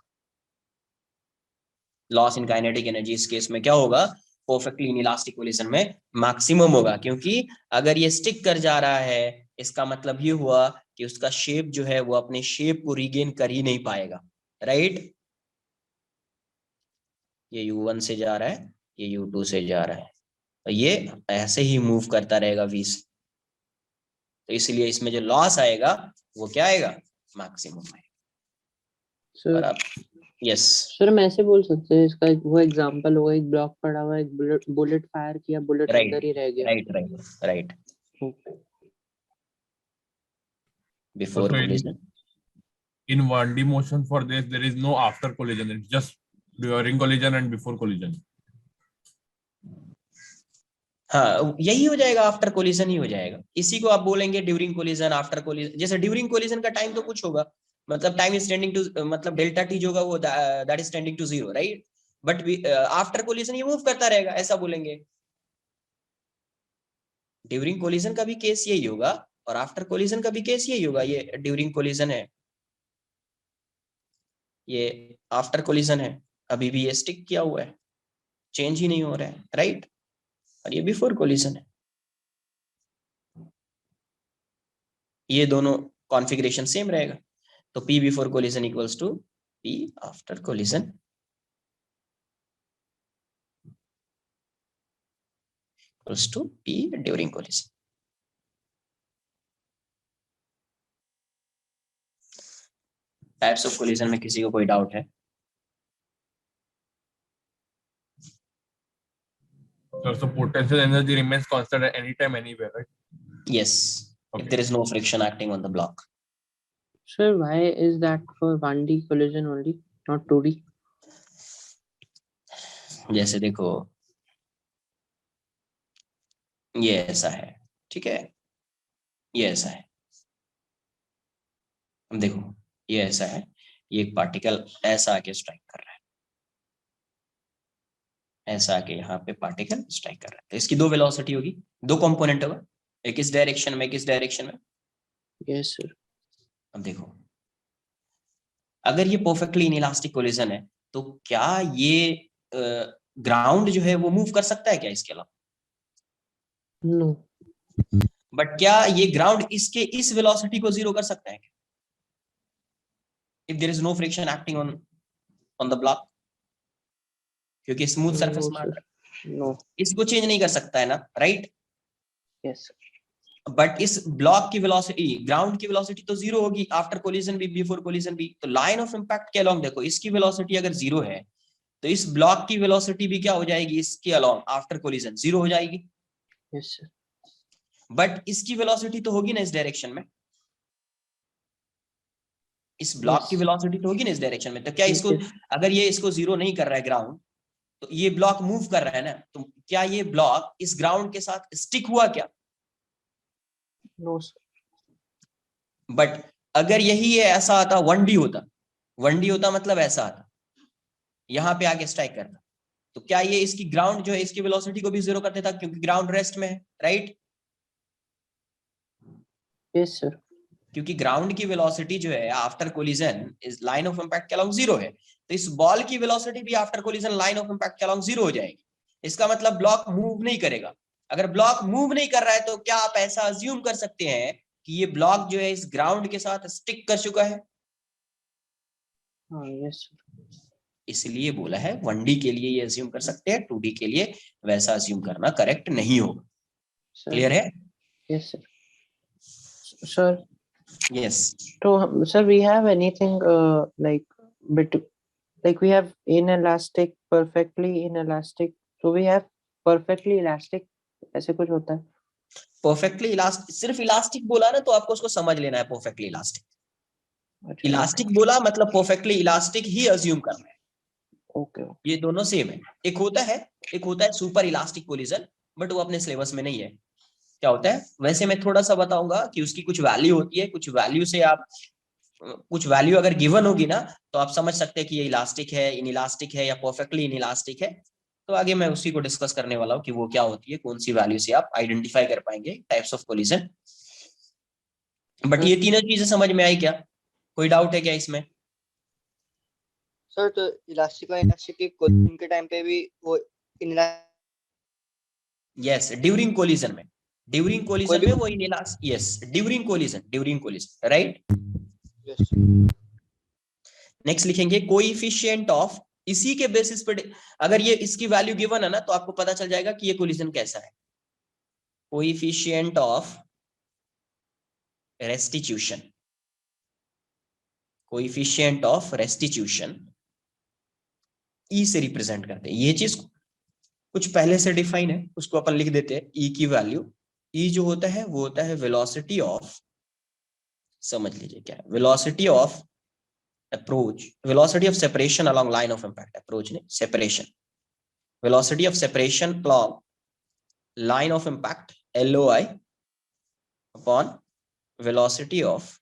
Loss in kinetic energy इस केस में क्या होगा, परफेक्टली इनइलास्टिक कोलिजन में मैक्सिमम होगा, क्योंकि अगर ये स्टिक कर जा रहा है इसका मतलब ये हुआ कि उसका शेप जो है वो अपने शेप को रिगेन कर ही नहीं पाएगा, राइट? ये U1 से जा रहा है, ये U2 से जा रहा है, तो ये ऐसे ही मूव करता रहेगा V से, तो इसलिए इसमें जो लॉस आएगा वो क्या आएगा, मैक्सिमम आएगा। सर आप यस सर मैं ऐसे बोल सकते हैं इसका वो एग्जांपल होगा, एक ब्लॉक पड़ा हुआ है, एक बुलेट फायर किया, बुलेट अंदर ही रह गया। Right before So collision. in 1D motion for this, there is no after collision. It's just during collision and before collision. हाँ यही हो जाएगा, आफ्टर कोलिजन ही हो जाएगा। इसी को आप बोलेंगे ड्यूरिंग कोलिजन, आफ्टर कोलिजन। जैसे ड्यूरिंग कोलिजन का टाइम तो कुछ होगा, मतलब टाइम इज टेंडिंग टू, मतलब डेल्टा टी जो होगा वो that is tending to 0, right? But after collision ये मूव करता रहेगा, ऐसा बोलेंगे। ड्यूरिंग कोलिजन का भी केस यही होगा और आफ्टर कोलिजन का भी केस यही होगा। ये ड्यूरिंग कोलिजन है, ये आफ्टर कोलिजन है, अभी भी ये स्टिक किया हुआ है, चेंज ही नहीं हो रहा है, राइट? और ये बिफोर कोलिजन है। ये दोनों कॉन्फ़िगरेशन सेम रहेगा, तो P before collision equals to P after collision equals to P during collision. Types of collision में किसी को कोई डाउट है? So potential energy remains constant at any time, anywhere, right? Yes, Okay. if there is no friction acting on the block. Sir, why is that for 1D collision only, not 2D? जैसे देखो ये ऐसा है, ठीक है, ये ऐसा है, अब देखो ये ऐसा है, ये एक पार्टिकल ऐसा आके स्ट्राइक कर रहा है, ऐसा आके यहाँ पे पार्टिकल स्ट्राइक कर रहा है, तो इसकी दो वेलोसिटी होगी, दो कंपोनेंट होगा, एक इस डायरेक्शन में, एक इस डायरेक्शन में। Yes sir. अब देखो अगर ये परफेक्टली इनइलास्टिक कोलिजन है तो क्या ये ग्राउंड जो है वो मूव कर सकता है क्या इसके अलावा? नो। बट क्या ये ग्राउंड इसके इस वेलोसिटी को जीरो कर सकता है क्या? If there is no friction acting on the block, क्योंकि स्मूथ सरफेस में नो। इसको चेंज नहीं कर सकता है ना, राइट? यस। बट इस ब्लॉक की वेलोसिटी, ग्राउंड की वेलोसिटी तो जीरो होगी आफ्टर कोलिजन भी, बिफोर कोलिजन भी। तो लाइन ऑफ इंपैक्ट के अलोंग देखो, इसकी वेलोसिटी अगर जीरो है तो इस ब्लॉक की वेलोसिटी भी क्या हो जाएगी, इसके अलोंग आफ्टर कोलिजन जीरो हो जाएगी। Yes sir. बट इसकी वेलोसिटी तो होगी ना इस डायरेक्शन में, इस ब्लॉक की वेलोसिटी तो होगी ना इस डायरेक्शन में। तो क्या इसको, अगर ये इसको जीरो नहीं कर रहा है ग्राउंड, तो ये ब्लॉक मूव कर रहा है ना, तो क्या ये ब्लॉक इस ग्राउंड के साथ स्टिक हुआ क्या? No sir. बट अगर यही है ऐसा आता, 1D होता, 1D होता मतलब ऐसा आता, यहां पे आके स्ट्राइक करता, तो क्या ये इसकी ग्राउंड जो है इसकी वेलोसिटी को भी जीरो कर देता, क्योंकि ग्राउंड रेस्ट में है, राइट? Yes sir. क्योंकि ग्राउंड की वेलोसिटी जो है आफ्टर कोलिजन इस लाइन ऑफ इंपैक्ट के अलोंग जीरो है, तो इस बॉल की वेलोसिटी भी after collision line of impact के अलोंग जीरो हो जाएगी। इसका मतलब ब्लॉक मूव नहीं करेगा। अगर ब्लॉक मूव नहीं कर रहा है तो क्या आप ऐसा अज्यूम कर सकते हैं कि ये ब्लॉक जो है इस ग्राउंड के साथ स्टिक कर चुका है? हाँ यस सर। इसलिए बोला है 1D के लिए ये अज्यूम कर सकते हैं, 2D के लिए वैसा अज्यूम करना करेक्ट नहीं होगा। क्लियर है? Yes sir. Sir yes. तो sir we have anything like we have inelastic, perfectly inelastic, so we have perfectly elastic, ऐसे कुछ होता है? परफेक्टली इलास्टिक, सिर्फ इलास्टिक बोला ना तो आपको उसको समझ लेना है परफेक्टली इलास्टिक। अच्छा, इलास्टिक बोला मतलब परफेक्टली इलास्टिक ही अज्यूम करना है। ओके। ये दोनों सेम है। एक होता है सुपर इलास्टिक कोलिजन, बट वो अपने सिलेबस में नहीं है। क्या होता है वैसे मैं थोड़ा सा बताऊंगा कि उसकी कुछ वैल्यू होती है, कुछ वैल्यू से आप, कुछ वैल्यू अगर गिवन होगी ना तो आप समझ सकते हैं कि ये इलास्टिक है, इनइलास्टिक है या परफेक्टली इनइलास्टिक है। तो आगे मैं उसी को डिस्कस करने वाला हूँ कि वो क्या होती है, कौन सी वैल्यू से आप आइडेंटिफाई कर पाएंगे टाइप्स ऑफ कोलिजन। बट ये तीनों चीजें समझ में आई क्या? कोई डाउट है क्या इसमें? सर तो इलास्टिक और इलास्टिक के कोलिजन के टाइम पे भी वो यस, ड्यूरिंग कोलिजन में, ड्यूरिंग कोलिजन में वो inelastic, yes during collision, right. Yes. Next लिखेंगे कोएफिशिएंट ऑफ, इसी के बेसिस पे अगर ये इसकी वैल्यू गिवन है ना तो आपको पता चल जाएगा कि ये कोलिजन कैसा है। Coefficient of restitution, coefficient of restitution E से रिप्रेजेंट करते हैं। ये चीज कुछ पहले से डिफाइन है, उसको अपन लिख देते हैं। ई की वैल्यू, ई जो होता है वो होता है वेलोसिटी ऑफ, समझ लीजिए क्या है, velocity of approach, velocity of separation along line of impact, approach ne separation, velocity of separation along line of impact LOI upon velocity of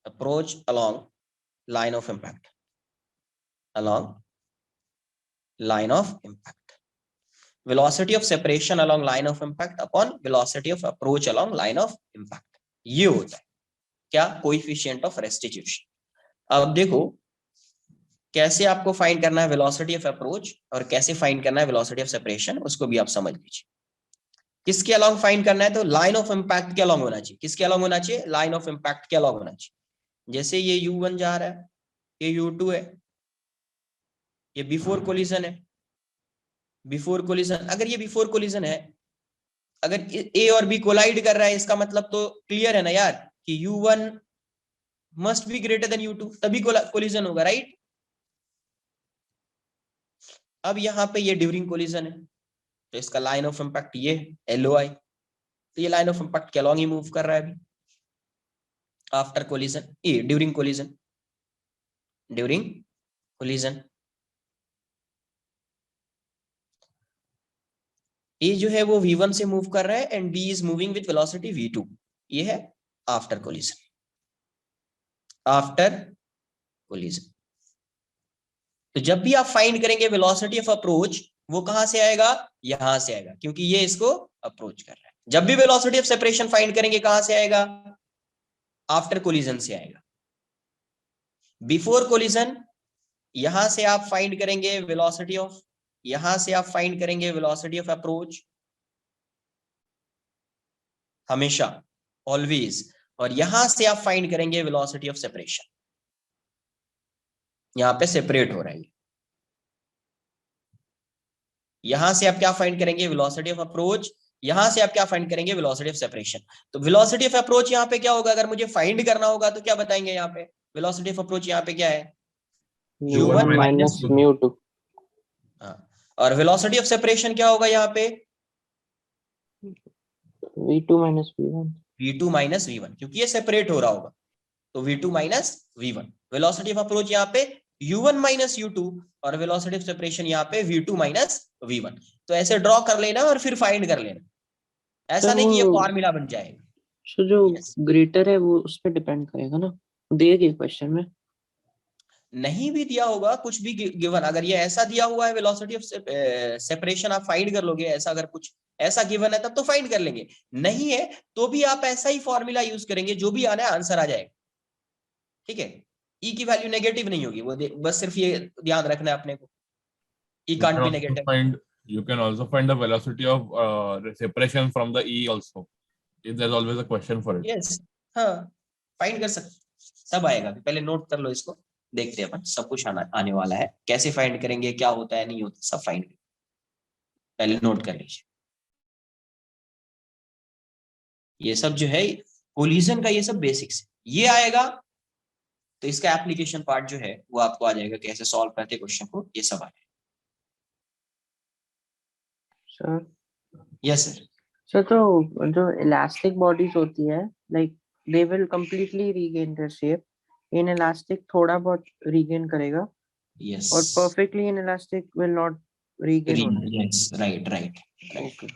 approach along line of impact, along line of impact, velocity of separation along line of impact upon velocity of approach along line of impact, ये होता है क्या, coefficient of restitution. अब देखो कैसे आपको find करना है वेलोसिटी ऑफ अप्रोच और कैसे फाइंड करना है वेलोसिटी ऑफ सेपरेशन, उसको भी आप समझ लीजिए। किसके अलोंग फाइंड करना है, तो लाइन ऑफ इंपैक्ट के अलोंग होना चाहिए। किसके अलोंग होना चाहिए, लाइन ऑफ इंपैक्ट के अलोंग होना चाहिए। जैसे ये U1 जा रहा है, ये U2 है, ये बिफोर कोलिजन है, बिफोर कोलिजन, अगर ये बिफोर कोलिजन है, अगर A और B कोलाइड कर रहा है, इसका मतलब तो क्लियर है ना यार कि U1 must be greater than U2, तभी कोलिजन होगा, राइट। अब यहाँ पे ये ड्यूरिंग कोलिजन है तो इसका लाइन ऑफ इंपैक्ट ये LOI, तो ये लाइन ऑफ इंपैक्ट के अलोंग ही मूव कर रहा है अभी आफ्टर कोलिजन, ये ड्यूरिंग कोलिजन, ड्यूरिंग कोलिजन। ए जो है वो v1 से मूव कर रहा है and b is moving with velocity v2। ये है आफ्टर कोलिजन। आफ्टर कोलिजन तो जब भी आप फाइंड करेंगे वेलोसिटी ऑफ अप्रोच, वो कहां से आएगा? यहां से आएगा, क्योंकि ये इसको अप्रोच कर रहा है। जब भी वेलोसिटी ऑफ सेपरेशन फाइंड करेंगे कहां से आएगा? आफ्टर कोलिजन से आएगा। बिफोर कोलिजन यहां से आप फाइंड करेंगे वेलोसिटी ऑफ, यहां से आप फाइंड करेंगे वेलोसिटी ऑफ अप्रोच हमेशा, ऑलवेज, और यहां से आप फाइंड करेंगे वेलोसिटी ऑफ सेपरेशन। यहां पे सेपरेट हो रहा है। यहां से आप क्या फाइंड करेंगे? Velocity of approach. यहां से आप क्या फाइंड करेंगे? Velocity of separation. तो वेलोसिटी ऑफ अप्रोच यहां पे क्या होगा? अगर मुझे फाइंड करना होगा तो क्या बताएंगे? यहाँ पे वेलोसिटी ऑफ अप्रोच यहाँ पे क्या है? u1 minus mu2। हाँ, और वेलोसिटी ऑफ सेपरेशन क्या होगा यहाँ पे? v2 minus v1। v2 minus v1, क्योंकि ये सेपरेट हो रहा होगा तो v2 minus v1। Velocity of approach यहाँ पे u1 माइनस u2 और वेलोसिटी ऑफ सेपरेशन यहाँ पे v2 माइनस v1। तो ऐसे ड्रॉ कर लेना और फिर फाइंड कर लेना, ऐसा सर नहीं कि ये वो फॉर्मूला बन जाएगा। सर जो Yes. ग्रेटर है वो उस पर डिपेंड करेगा ना, दिए क्वेश्चन में। नहीं भी दिया होगा कुछ भी गिवन, अगर ये ऐसा दिया हुआ है वेलोसिटी ऑफ सेपरेशन आप फाइंड कर लोगे, ऐसा अगर कुछ ऐसा गिवन है तब तो फाइंड कर लेंगे, नहीं है तो भी आप ऐसा ही फॉर्मूला यूज करेंगे, जो भी आना है आंसर आ जाएगा। ठीक है, ई की वैल्यू नेगेटिव नहीं होगी, वो बस सिर्फ ये ध्यान रखना है अपने को, E can't be negative. You can also find the velocity of separation from the E also. If there's always a question for it. Yes, हाँ फाइंड कर सकते, सब आएगा। पहले नोट कर लो इसको, देखते हैं अपन, सब कुछ आने वाला है, कैसे फाइंड करेंगे, क्या होता है नहीं होता, सब फाइंड पहले नोट कर लीजिए। ये सब जो है कोलिजन का, ये सब बेसिक्स ये आएगा, तो इसका एप्लीकेशन पार्ट जो है वो आपको आ जाएगा, कैसे सॉल्व करते क्वेश्चन को, ये सब आएगा। Sir yes sir. सर तो जो इलास्टिक बॉडीज होती है, like they will completely regain their shape, in elastic थोड़ा बहुत रीगेन करेगा, यस, और perfectly in elastic will not regain. Yes, right right. Okay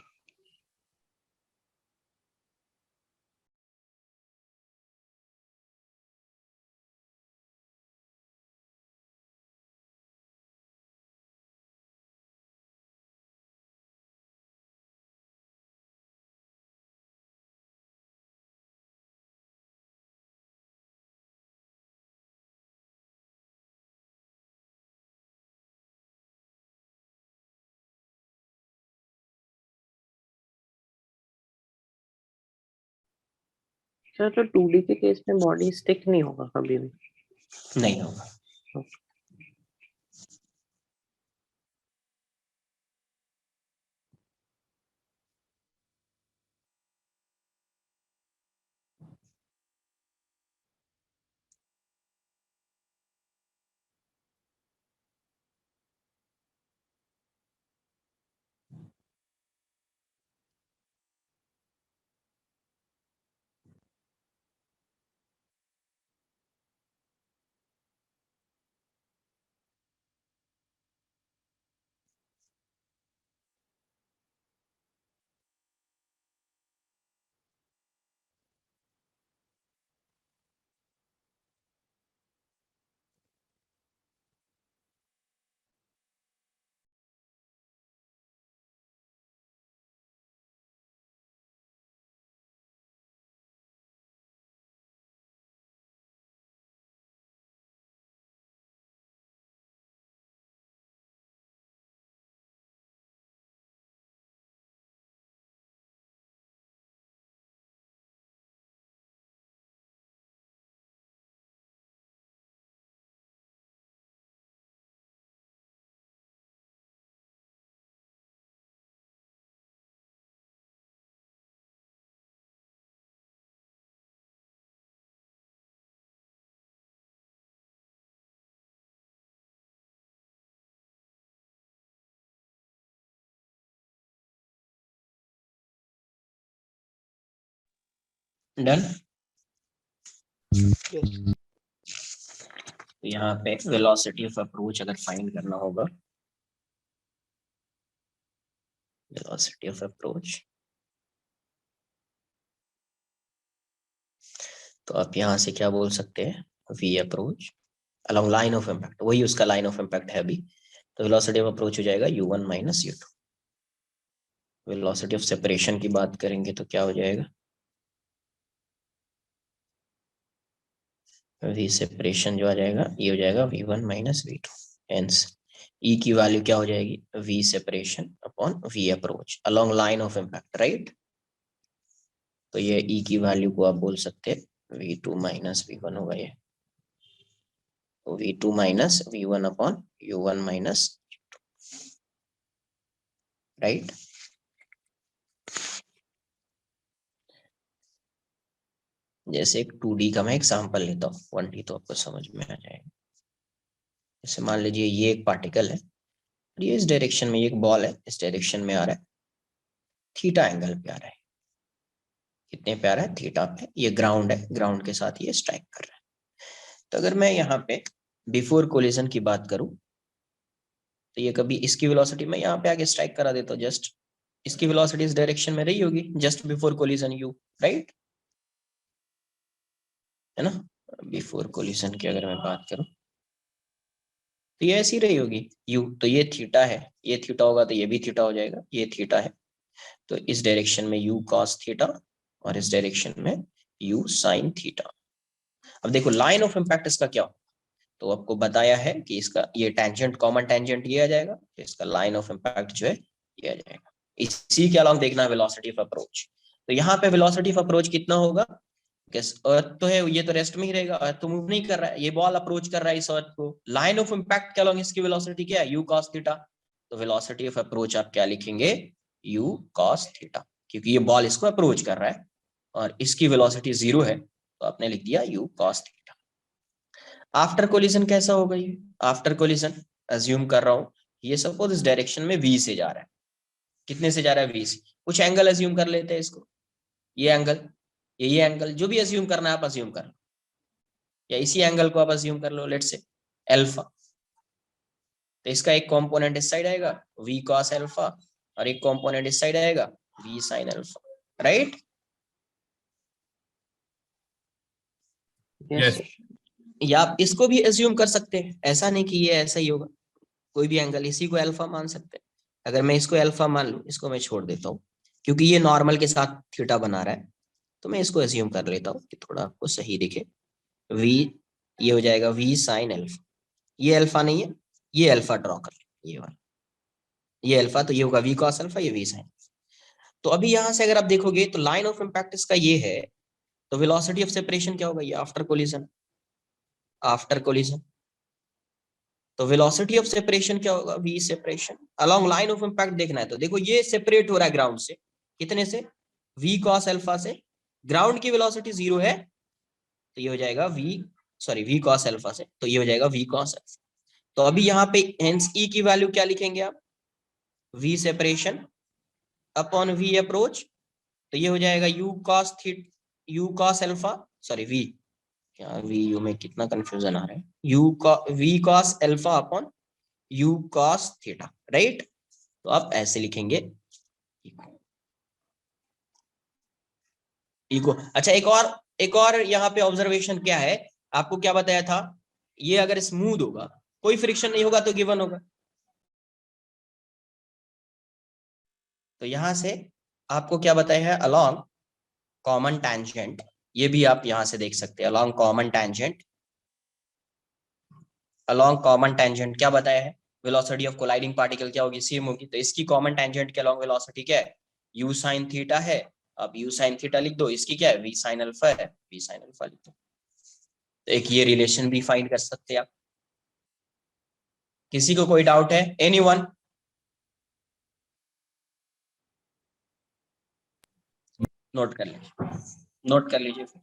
sir, तो 2D के केस में बॉडी स्टिक नहीं होगा कभी भी? नहीं होगा। डन। यस तो यहाँ पे वेलोसिटी ऑफ अप्रोच अगर फाइंड करना होगा velocity of approach. तो आप यहाँ से क्या बोल सकते हैं, v approach along line of impact, वही उसका line of impact है अभी, तो velocity of approach हो जाएगा u1 minus u2. velocity of separation की बात करेंगे तो क्या हो जाएगा, v separation जो आ जाएगा ये हो जाएगा v1 minus v2. hence e की वैल्यू क्या हो जाएगी, v separation upon v approach along line of impact, right? तो ये e की वैल्यू को आप बोल सकते हैं v2 minus v1 होगा ये, तो v2 minus v1 upon u1 minus u2, right? जैसे एक 2D का मैं एग्जांपल लेता हूँ, 1D तो आपको समझ में आ जाएगा। जैसे मान लीजिए ये एक पार्टिकल है, ये इस डायरेक्शन में, ये एक बॉल है, इस डायरेक्शन में आ रहा है, थीटा एंगल पे आ रहा है, कितने पे आ रहा है, थीटा पे। ये ग्राउंड है, ग्राउंड के साथ ये स्ट्राइक कर रहा है। तो अगर मैं यहाँ पे बिफोर कोलिजन की बात करूं तो ये कभी इसकी वेलोसिटी में यहाँ पे आके स्ट्राइक करा देता हूँ, जस्ट इसकी वेलोसिटी इस डायरेक्शन में रही होगी just before collision you, right, है ना। बिफोर कोलिजन की अगर मैं बात करूं तो ये ऐसी रही होगी u, तो ये थीटा है, ये थीटा होगा तो ये भी थीटा हो जाएगा, ये थीटा है तो इस डायरेक्शन में u cos थीटा और इस डायरेक्शन में u sin थीटा। अब देखो लाइन ऑफ इम्पैक्ट इसका क्या हो, तो आपको बताया है कि इसका ये टेंजेंट, कॉमन टेंजेंट ये आ जाएगा, तो इसका लाइन ऑफ इम्पैक्ट जो है ये आ जाएगा। इसी के अलावा देखना है वेलोसिटी ऑफ अप्रोच, तो यहाँ पे वेलोसिटी ऑफ अप्रोच कितना होगा, अर्थ तो है ये तो रेस्ट में ही रहेगा, अर्थ तो मूव नहीं कर रहा है, ये बॉल अप्रोच कर रहा है इस अर्थ को, लाइन ऑफ इम्पैक्ट के अलोंग इसकी वेलोसिटी क्या है, u cos थीटा, तो वेलोसिटी ऑफ अप्रोच आप क्या लिखेंगे, u cos थीटा, क्योंकि ये बॉल इसको अप्रोच कर रहा है और इसकी वेलोसिटी 0 है तो आपने लिख दिया u cos theta. After collision कैसा होगा, ये आफ्टर कोलिजन अज्यूम कर रहा हूं ये सपोज इस डायरेक्शन में v से जा रहा है, कितने से जा रहा है, v से, कुछ एंगल अज्यूम कर लेते हैं इसको, ये एंगल, ये एंगल, जो भी अज्यूम करना है आप अज्यूम कर लो, या इसी एंगल को आप अज्यूम कर लो, लेट्स से अल्फा, तो इसका एक कंपोनेंट इस साइड आएगा v cos अल्फा और एक कंपोनेंट इस साइड आएगा v sin alpha, right. Yes. या आप इसको भी अज्यूम कर सकते हैं, ऐसा नहीं कि ये ऐसा ही होगा, कोई भी एंगल इसी को अल्फा मान सकते हैं। अगर मैं इसको अल्फा मान लूं, इसको मैं छोड़ देता हूँ क्योंकि ये नॉर्मल के साथ थीटा बना रहा है, तो मैं इसको अज्यूम कर लेता हूँ कि थोड़ा आपको सही दिखे, v ये हो जाएगा v sin अल्फा, ये अल्फा नहीं है, ये अल्फा ड्रॉ कर ले, ये वाला, ये अल्फा, तो ये होगा v cos अल्फा, ये v sin। तो अभी यहां से अगर आप देखोगे तो लाइन ऑफ इम्पैक्ट इसका ये है, तो वेलोसिटी ऑफ सेपरेशन क्या होगा, ये आफ्टर कोलिजन, आफ्टर कोलिजन, तो वेलोसिटी ऑफ सेपरेशन क्या होगा, v separation along line of impact देखना है, तो देखो ये सेपरेट हो रहा है ग्राउंड से, कितने से, v cos अल्फा से, ग्राउंड की वेलोसिटी 0 है तो ये हो जाएगा v cos अल्फा से, तो ये हो जाएगा v cos अल्फा। तो अभी यहाँ पे हेंस e की वैल्यू क्या लिखेंगे आप, v separation upon v approach, तो ये हो जाएगा u cos alpha, sorry v, क्या v u में कितना कंफ्यूजन आ रहा है, v cos alpha upon u cos theta, right. तो आप ऐसे लिखेंगे इको। अच्छा एक और यहाँ पे ऑब्जर्वेशन क्या है, आपको क्या बताया था, ये अगर स्मूथ होगा, कोई फ्रिक्शन नहीं होगा तो गिवन होगा, तो यहां से आपको क्या बताया है, अलोंग कॉमन टैंजेंट, ये भी आप यहां से देख सकते हैं, along common tangent, along common tangent क्या बताया है, वेलोसिटी ऑफ कोलाइडिंग पार्टिकल क्या होगी, सेम होगी, तो इसकी कॉमन टैंजेंट के अलोंग वेलोसिटी क्या है, u sin थीटा है, अब u sin थीटा लिख दो, इसकी क्या है, v sin अल्फा है, v sin अल्फा लिख दो, तो एक ये रिलेशन भी फाइंड कर सकते हैं आप। किसी को कोई डाउट है, एनीवन, नोट कर लीजिए, नोट कर लीजिए फिर।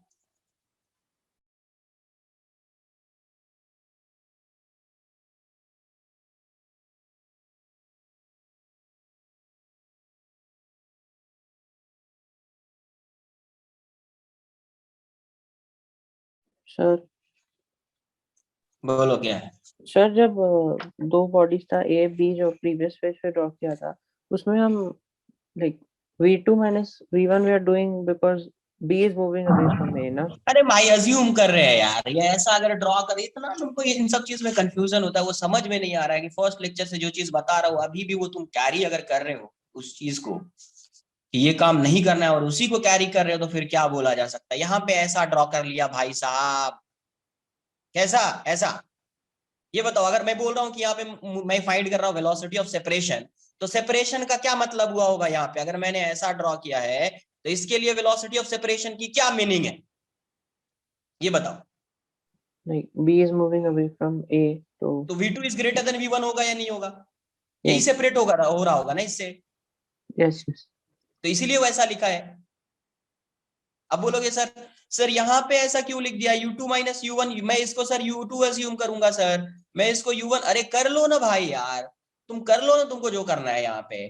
सर बोलो क्या है, जब दो बॉडीज था ए बी जो प्रीवियस पेज पे ड्रॉ किया था, उसमें हम like V2 minus V1 we are doing because B is moving away from A, ना? अरे भाई अज्यूम कर रहे हैं यार, ये ऐसा अगर ड्रॉ करे, इतना तुमको इन सब चीज में कंफ्यूजन होता है, वो समझ में नहीं आ रहा है कि फर्स्ट लेक्चर से जो चीज बता रहा हूँ अभी भी वो तुम कैरी अगर कर रहे हो उस चीज को कि ये काम नहीं करना है और उसी को कैरी कर रहे हो, तो फिर क्या बोला जा सकता है। यहाँ पे ऐसा ड्रॉ कर लिया भाई साहब, कैसा ऐसा, ये बताओ। अगर मैं बोल रहा हूँ कि यहाँ पे मैं फाइंड कर रहा हूँ वेलोसिटी ऑफ सेपरेशन, तो सेपरेशन का क्या मतलब हुआ होगा यहाँ पे? अगर मैंने ऐसा ड्रॉ किया है तो इसके लिए वेलोसिटी ऑफ सेपरेशन की क्या मीनिंग है, ये बताओ। Like B is moving away from A, तो V2 is greater than V1 होगा या नहीं होगा? यही Yes. सेपरेट होगा, हो रहा होगा ना इससे, yes, yes. तो इसीलिए वैसा लिखा है। अब बोलोगे सर यहाँ पे ऐसा क्यों लिख दिया U2 माइनस U1, मैं इसको सर U2 अज्यूम करूंगा सर, मैं इसको U1, अरे कर लो ना भाई यार, तुम कर लो ना, तुमको जो करना है यहाँ पे,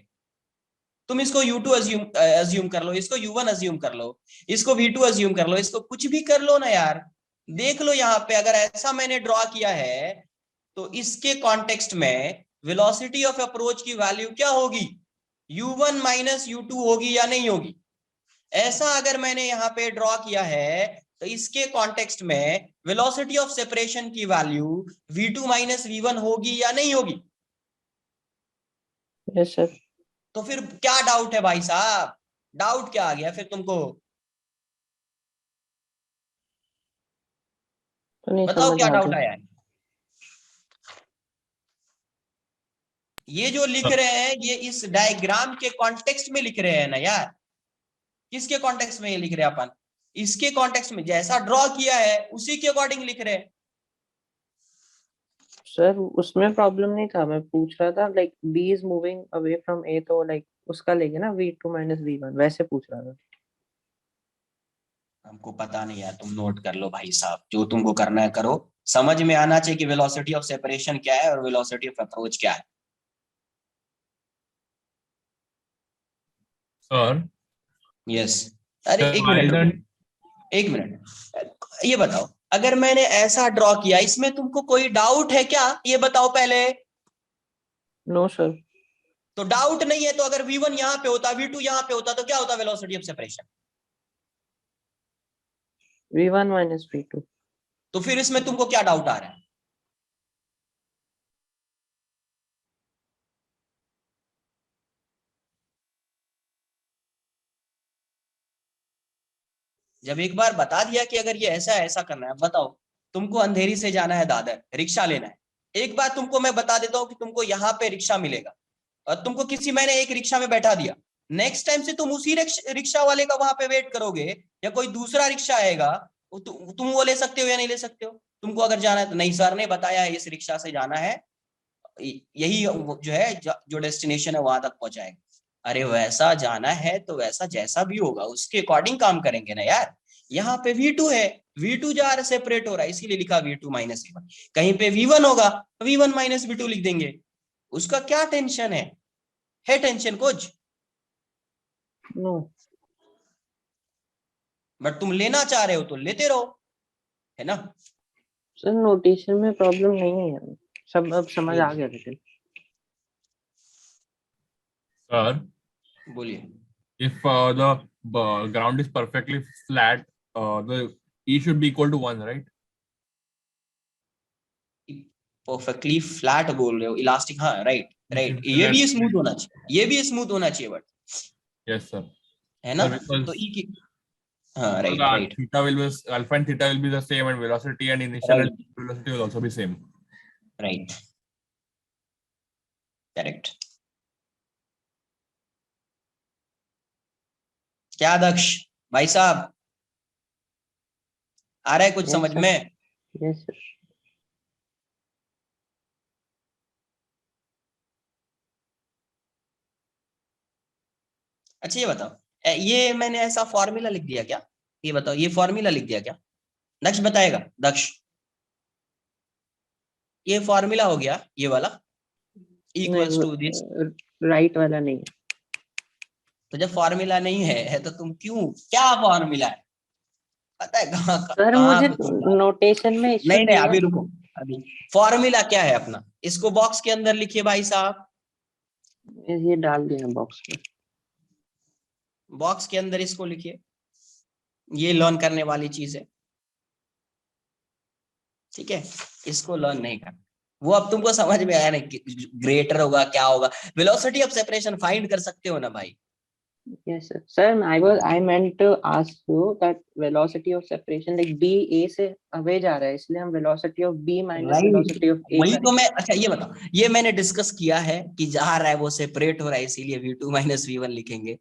तुम इसको U2 अज्यूम कर लो, इसको U1 अज्यूम कर लो, इसको V2 अज्यूम कर लो, इसको कुछ भी कर लो ना यार। देख लो यहाँ पे अगर ऐसा मैंने ड्रॉ किया है तो इसके कॉन्टेक्स्ट में वेलोसिटी ऑफ अप्रोच की वैल्यू क्या होगी, U1 माइनस U2 होगी या नहीं होगी? ऐसा अगर मैंने यहाँ पे ड्रॉ किया है तो इसके कॉन्टेक्स्ट में वेलोसिटी ऑफ सेपरेशन की वैल्यू V2 माइनस V1 होगी या नहीं होगी? Yes, sir. तो फिर क्या डाउट है भाई साहब, डाउट क्या आ गया फिर तुमको? तो नहीं बताओ समझ क्या आ डाउट गया। आया है? ये जो लिख रहे हैं ये इस डायग्राम के कॉन्टेक्स्ट में लिख रहे हैं ना यार। किसके कॉन्टेक्स्ट में ये लिख रहे हैं अपन? इसके कॉन्टेक्स्ट में, जैसा ड्रॉ किया है उसी के अकॉर्डिंग लिख रहे हैं। सर उसमें प्रॉब्लम नहीं था, मैं पूछ रहा था like B is moving away from A, तो लाइक उसका लेंगे ना V2 minus V1, वैसे पूछ रहा था। हमको पता नहीं यार, तुम नोट कर लो भाई साहब, जो तुमको करना है करो। समझ में आना चाहिए कि वेलोसिटी ऑफ सेपरेशन क्या है और वेलोसिटी ऑफ अप्रोच क्या है। Sir yes. अरे Sir, एक why मिनट isn't- रुको, एक मिनट, ये बताओ अगर मैंने ऐसा ड्रॉ किया इसमें तुमको कोई डाउट है क्या, ये बताओ पहले। No sir. तो डाउट नहीं है तो अगर V1 यहाँ पे होता, V2 यहाँ पे होता, तो क्या होता velocity of separation? V1 minus V2। तो फिर इसमें तुमको क्या डाउट आ रहा है? जब एक बार बता दिया कि अगर ये ऐसा ऐसा करना है, बताओ तुमको अंधेरी से जाना है दादर, रिक्शा लेना है। एक बार तुमको मैं बता देता हूँ कि तुमको यहाँ पे रिक्शा मिलेगा और तुमको किसी, मैंने एक रिक्शा में बैठा दिया, नेक्स्ट टाइम से तुम उसी रिक्शा वाले का वहां पे वेट करोगे या कोई दूसरा रिक्शा आएगा, तुम वो ले सकते हो या नहीं ले सकते हो? तुमको अगर जाना है तो नहीं सर ने बताया है इस रिक्शा से जाना है, यही जो है जो डेस्टिनेशन है वहां तक पहुंचाएगा। अरे वैसा जाना है तो वैसा जैसा भी होगा उसके अकॉर्डिंग काम करेंगे ना यार। यहाँ पे V2 है, V2 जा रहा सेपरेट हो रहा है इसीलिए लिखा V2 माइनस V1। कहीं पे V1 होगा V1 माइनस V2 लिख देंगे, उसका क्या टेंशन है टेंशन कुछ? नो बट तुम लेना चाह रहे हो तो लेते रहो, है ना? सर, नोटेशन में प्रॉब्लम नहीं है, सब अब समझ आ गया। लेकिन Sir, बोलिए। if the ground is perfectly flat, the E should be equal to 1, right? Perfectly flat बोल रहे हो, इलास्टिक, हाँ राइट राइट, ये भी स्मूथ होना चाहिए, ये भी स्मूथ होना चाहिए, बट Yes, sir. है ना? Sir, because तो ई की, हाँ so right the right theta will be, alpha and theta will be the same, and velocity and initial Right. velocity will also be same. Right, correct. क्या दक्ष भाई साहब, आ रहा है कुछ Yes, समझ sir. में? Yes sir. अच्छा ये बताओ, ये मैंने ऐसा फॉर्मूला लिख दिया क्या? ये बताओ, ये फॉर्मूला लिख दिया क्या? दक्ष बताएगा, दक्ष ये फॉर्मूला हो गया ये वाला इक्वल्स टू दिस। राइट वाला नहीं है। तो जब फॉर्मूला नहीं है तो तुम क्यों, क्या फॉर्मूला है पता है कहाँ सर मुझे नोटेशन में इश्यू नहीं नहीं अभी है। रुको, अभी फॉर्मूला क्या है अपना, इसको बॉक्स के अंदर लिखिए भाई साहब। ये डाल दिया बॉक्स में। बॉक्स के अंदर इसको लिखिए, ये लर्न करने वाली चीज है, ठीक है, इसको लर्न नहीं करना। वो अब तुमको समझ में आया ना, ग्रेटर होगा क्या होगा, वेलोसिटी ऑफ सेपरेशन फाइंड कर सकते हो ना भाई। Yes, sir. Sir, I meant to ask you that velocity of separation, like B A से away जा रहा है, इसलिए हम velocity of B minus Right. velocity of A वही तो करेंगे। मैं, अच्छा ये बताओ, ये मैंने डिस्कस किया है कि जा रहा है वो सेपरेट हो रहा है, इसीलिए V2 माइनस V1 लिखेंगे।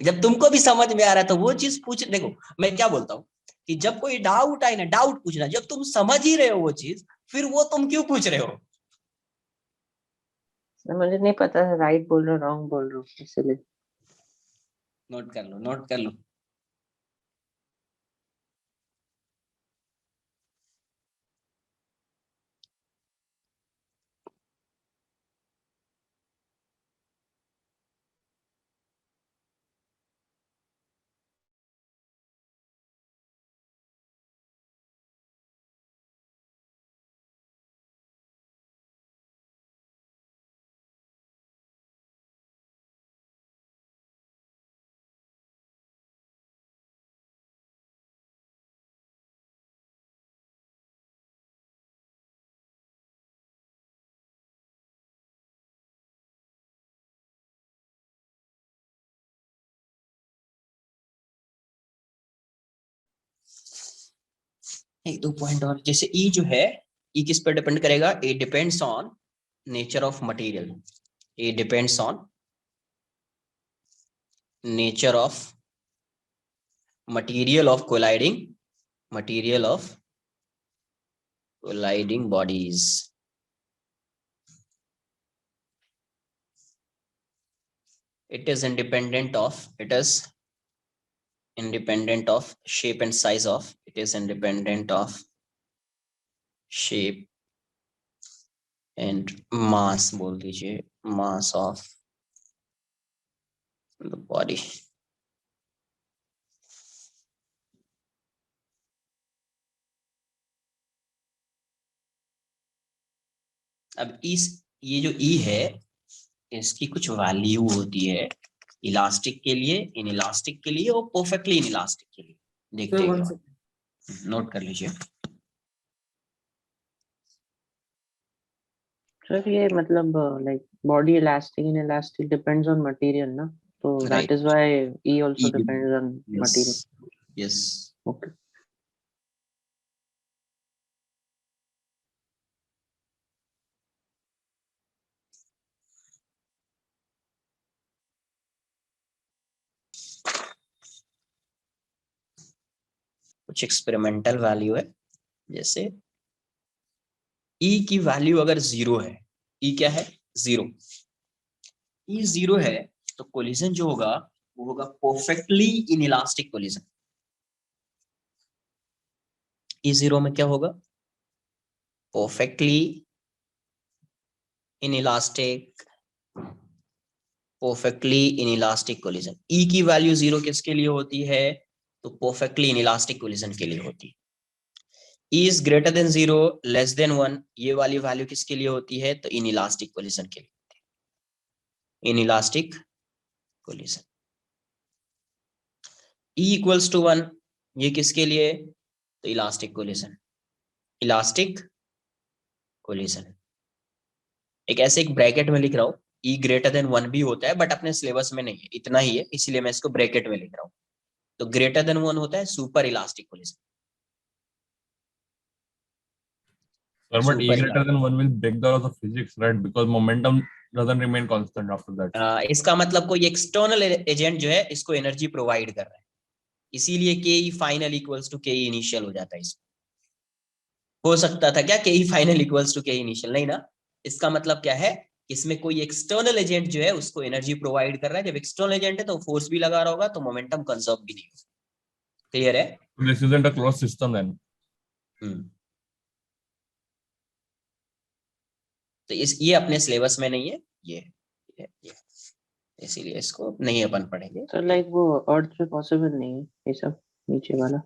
जब तुमको भी समझ में आ रहा है तो वो चीज पूछ, देखो मैं क्या बोलता हूँ कि जब कोई डाउट आए ना, डाउट पूछना, जब तुम समझ ही रहे हो वो चीज, फिर वो तुम क्यों पूछ रहे हो? सर मुझे नहीं पता राइट बोल रहा हूँ रॉन्ग बोल रहा हूँ, इसलिए। नोट कर लो, नोट कर लो। एक दो पॉइंट और, जैसे ई जो है, ई किस पर डिपेंड करेगा? E depends on nature of material, E depends on nature of material of colliding bodies. It is independent of shape and size of, it is independent of shape and mass, बोल दीजिए, mass of the body. अब ये जो ई है, इसकी कुछ value होती है इलास्टिक के लिए, इन इलास्टिक के लिए और परफेक्टली इन इलास्टिक के लिए। देखते हैं, नोट कर लीजिए। सर ये मतलब like body elastic and elastic depends on material ना, so Right. that is why E also E. depends on material. Yes. Okay. कुछ एक्सपेरिमेंटल वैल्यू है, जैसे E की वैल्यू अगर 0 है, E क्या है? 0, E 0 है तो कोलिजन जो होगा वो होगा परफेक्टली इनइलास्टिक कोलिजन। E 0 में क्या होगा? Perfectly inelastic, perfectly inelastic collision. E की वैल्यू 0 किसके लिए होती है? तो परफेक्टली इनइलास्टिक कोलिजन के लिए होती है। E is greater than 0, less than 1, ये वाली वैल्यू किसके लिए होती है? तो इनइलास्टिक कोलिजन के लिए होती है, inelastic collision. E equals to 1, ये किसके लिए? तो इलास्टिक कोलिजन, इलास्टिक कोलिजन। एक ऐसे एक ब्रैकेट में लिख रहा हूं, E ग्रेटर देन 1 भी होता है बट अपने सिलेबस में नहीं है, इतना ही है, इसलिए मैं इसको ब्रैकेट में लिख रहा हूं। तो ग्रेटर देन 1 होता है super elastic collision. Sir, but E greater than 1 will break the laws of physics, right? Because momentum doesn't remain constant after that. इसका मतलब कोई एक्सटर्नल एजेंट जो है इसको एनर्जी प्रोवाइड कर रहा है, इसीलिए के फाइनल इक्वल्स टू के इनिशियल हो जाता है। इसमें हो सकता था क्या के फाइनल इक्वल्स टू के इनिशियल? नहीं ना। इसका मतलब क्या है? इसमें कोई एक्सटर्नल एजेंट जो है उसको एनर्जी प्रोवाइड कर रहा है। जब एक्सटर्नल एजेंट है तो फोर्स भी लगा रहा होगा, तो मोमेंटम कंजर्व भी नहीं होगा। क्लियर है? This isn't a closed system then. तो ये अपने सिलेबस में नहीं है, ये इसीलिए इसको नहीं अपन पढ़ेंगे। सर लाइक वो अर्थ पे पॉसिबल नहीं है ये सब नीचे वाला।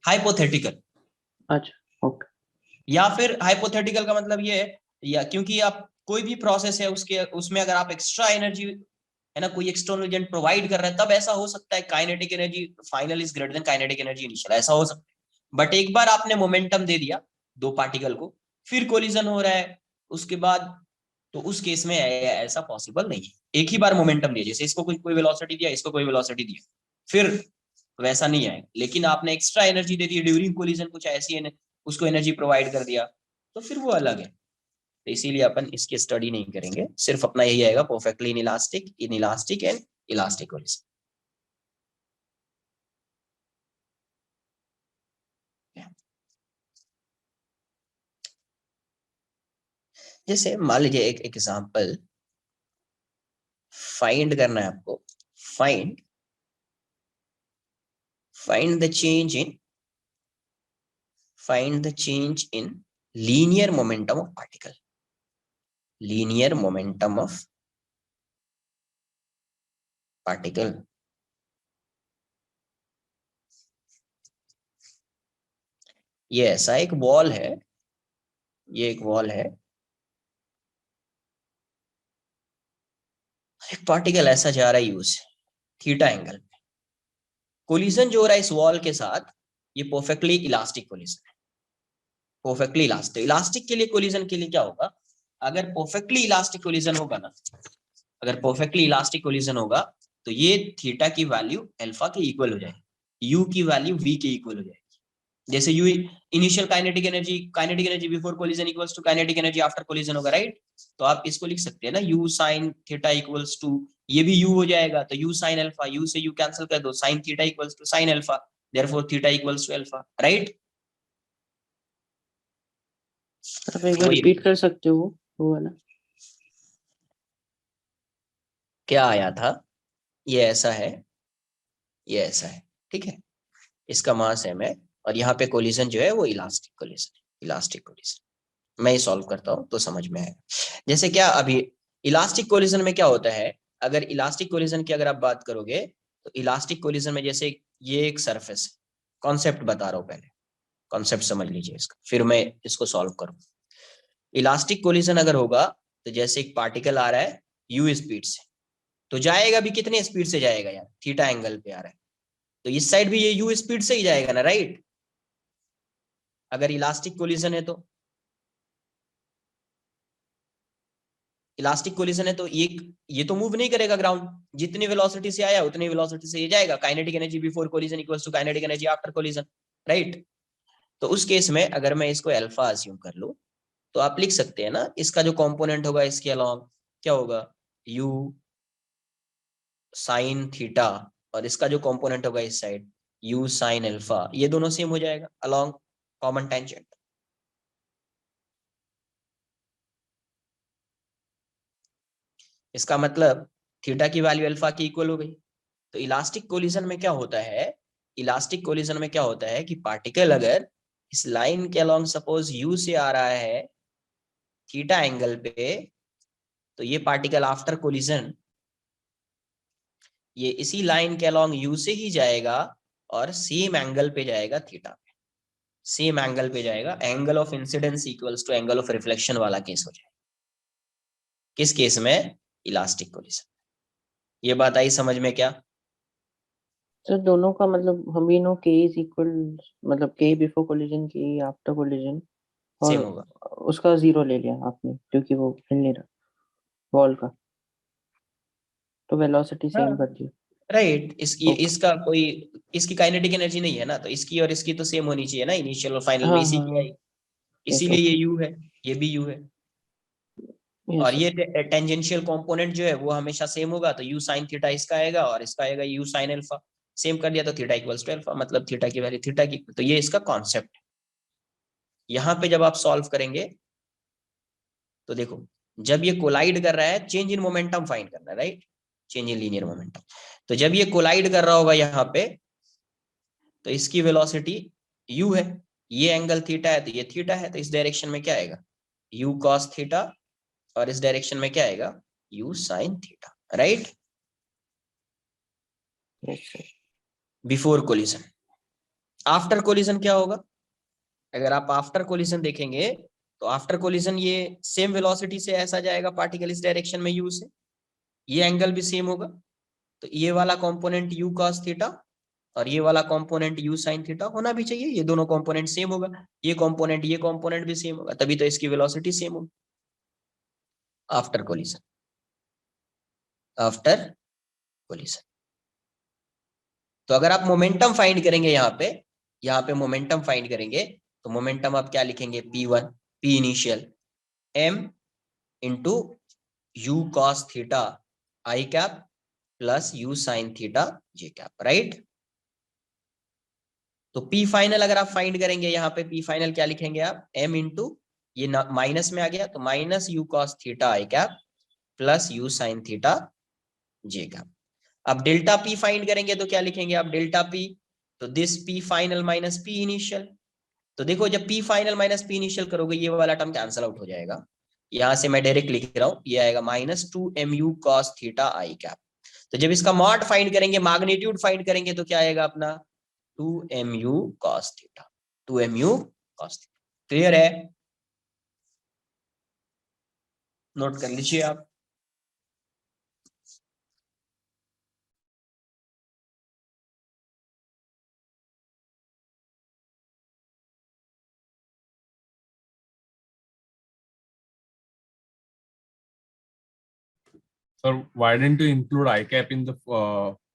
हाइपोथेटिकल। अच्छा, ओके। या फिर हाइपोथेटिकल का मतलब ये है, या क्योंकि आप कोई भी प्रोसेस है उसके उसमें अगर आप एक्स्ट्रा एनर्जी है ना, कोई एक्सटर्नल एजेंट प्रोवाइड कर रहा है, तब ऐसा हो सकता है kinetic energy final is greater than kinetic energy initial, ऐसा हो सकता है। बट एक बार आपने मोमेंटम दे दिया दो पार्टिकल को, फिर कोलिजन हो रहा है उसके बाद, तो उस केस में ऐसा पॉसिबल नहीं है। एक ही बार मोमेंटम दिया, जैसे इसको कोई वेलोसिटी दिया, इसको कोई वेलोसिटी दिया, फिर वैसा नहीं आएगा। लेकिन आपने एक्स्ट्रा एनर्जी दे दी ड्यूरिंग कोलिजन, कुछ ऐसी उसको एनर्जी प्रोवाइड कर दिया, तो फिर वो अलग है। तो इसीलिए अपन इसकी स्टडी नहीं करेंगे, सिर्फ अपना यही आएगा perfectly inelastic and elastic collision. जैसे मान लीजिए एक एग्जांपल फाइंड करना है आपको, find the change in linear momentum of particle, linear momentum of particle. ये ऐसा एक वॉल है, ये एक वॉल है, एक पार्टिकल ऐसा जा रहा है यूज थीटा एंगल पे, कोलिजन जो हो रहा है इस वॉल के साथ, ये परफेक्टली इलास्टिक कोलिजन है, परफेक्टली इलास्टिक। इलास्टिक के लिए कोलिजन के लिए क्या होगा, अगर परफेक्टली इलास्टिक कोलिजन होगा ना, अगर परफेक्टली इलास्टिक कोलिजन होगा तो ये थीटा की वैल्यू अल्फा के इक्वल हो जाएगी, यू की वैल्यू वी के इक्वल हो जाएगी। जैसे u initial kinetic energy before collision equals to kinetic energy after collision होगा, राइट। तो आप इसको लिख सकते हैं ना, u sine theta equals to, ये भी यू हो जाएगा तो यू साइन अल्फा, यू से यू कैंसिल कर दो, sine theta equals to sine alpha, therefore theta equals to alpha, right. आप एक बार रिपीट कर सकते हो वो वाला? क्या आया था, ये ऐसा है, ये ऐसा है, ठीक है, इसका मास m है, और यहाँ पे कोलिजन जो है वो इलास्टिक कोलिजन। मैं ये सॉल्व करता हूँ तो समझ में आएगा। जैसे क्या अभी इलास्टिक कोलिजन में क्या होता है, अगर इलास्टिक कोलिजन की अगर आप बात करोगे तो इलास्टिक कोलिजन में जैसे ये एक सरफेस, कॉन्सेप्ट बता रहा हूँ, पहले कॉन्सेप्ट समझ लीजिए इसका, फिर मैं इसको सॉल्व करूँ। इलास्टिक कोलिजन अगर होगा तो जैसे एक पार्टिकल आ रहा है u स्पीड से, तो जाएगा भी कितने स्पीड से जाएगा यार, थीटा एंगल पे आ रहा है, तो इस साइड भी ये u स्पीड से ही जाएगा ना, राइट। अगर इलास्टिक कोलिजन है तो, इलास्टिक कोलिजन है तो ये तो मूव नहीं करेगा ग्राउंड, जितनी वेलोसिटी से आया उतनी वेलोसिटी से ये जाएगा। Kinetic energy before collision equals to kinetic energy after collision, right. तो उस केस में अगर मैं इसको अल्फा अस्यूम कर लूं तो आप लिख सकते हैं ना, इसका जो कंपोनेंट होगा इसके अलोंग क्या होगा, u साइन थीटा, और इसका जो कंपोनेंट होगा इस साइड u साइन अल्फा, ये दोनों सेम हो जाएगा अलोंग कॉमन टेंजेंट। इसका मतलब थीटा की वैल्यू अल्फा की इक्वल हो गई। तो इलास्टिक कोलिजन में क्या होता है, इलास्टिक कोलिजन में क्या होता है कि पार्टिकल अगर इस लाइन के अलोंग सपोज u से आ रहा है थीटा एंगल पे, तो ये पार्टिकल आफ्टर कोलिजन ये इसी लाइन के अलोंग u से ही जाएगा और सेम एंगल पे जाएगा थीटा पे, सेम एंगल पे जाएगा, angle of incidence equals to angle of reflection वाला केस हो जाएगा। किस केस में, इलास्टिक कोलिजन। ये बात आई समझ में क्या? तो दोनों का मतलब हम भी नो k इज इक्वल, मतलब k before collision k after collision, same और होगा, उसका जीरो ले लिया आपने क्योंकि वो हिल नहीं रहा वॉल का, तो वेलोसिटी सेम कर दी। राइट। Okay. इसका कोई, इसकी काइनेटिक एनर्जी नहीं है ना, तो इसकी और इसकी तो सेम होनी चाहिए ना, इनिशियल और फाइनल में हाँ इसी हाँ की हाँ, आई, yes, इसीलिए ये okay. u है, ये भी u है। Yes, और sir. ये टेंजेंशियल कंपोनेंट जो है वो हमेशा सेम होगा, तो u sin थीटा इसका आएगा और इसका आएगा u sin अल्फा, सेम कर दिया तो थीटा इक्वल्स टू अल्फा, मतलब थीटा की वैल्यू थीटा की। तो ये इसका कॉन्सेप्ट है। यहाँ पे जब आप सॉल्व करेंगे तो देखो, जब ये कोलाइड कर रहा है, चेंज इन मोमेंटम फाइंड करना है, right, change in linear momentum. तो जब ये कोलाइड कर रहा होगा यहाँ पे, तो इसकी वेलोसिटी u है, ये एंगल थीटा है तो ये थीटा है, तो इस डायरेक्शन में क्या आएगा, u cos थीटा, और इस डायरेक्शन में क्या आएगा, u sin theta, right, Yes, sir. Before collision. After collision क्या होगा, अगर आप आफ्टर कोलिजन देखेंगे तो आफ्टर कोलिजन ये सेम वेलोसिटी से ऐसा जाएगा पार्टिकल इस डायरेक्शन में u से, ये एंगल भी सेम होगा, तो ये वाला कंपोनेंट u cos थीटा और ये वाला कंपोनेंट u sin थीटा होना भी चाहिए, ये दोनों कंपोनेंट सेम होगा, ये कंपोनेंट भी सेम होगा, तभी तो इसकी वेलोसिटी सेम होगी आफ्टर कोलिजन। आफ्टर कोलिजन तो अगर आप मोमेंटम फाइंड करेंगे यहाँ पे मोमेंटम फाइंड करेंगे, तो मोमेंटम आप क्या लिखेंगे, P1 P initial m into u cos theta I cap plus u sin theta j cap, right. तो P फाइनल अगर आप फाइंड करेंगे, यहाँ पे P फाइनल क्या लिखेंगे आप, m इंटू ये माइनस में आ गया तो minus u cos theta I cap plus u sin theta j cap. अब डेल्टा P फाइंड करेंगे तो क्या लिखेंगे आप, डेल्टा P, तो this P final minus P initial. तो देखो जब P final minus P initial करोगे ये वाला टर्म कैंसिल आउट हो जाएगा, यहां से मैं डायरेक्ट लिख रहा हूं, ये आएगा -2mu cos theta I cap. तो जब इसका मॉड फाइंड करेंगे, मैग्नीट्यूड फाइंड करेंगे तो क्या आएगा अपना 2mu cos theta, 2mu cos theta. Clear है, नोट कर लीजिए आप। Sir, why didn't you include I cap in the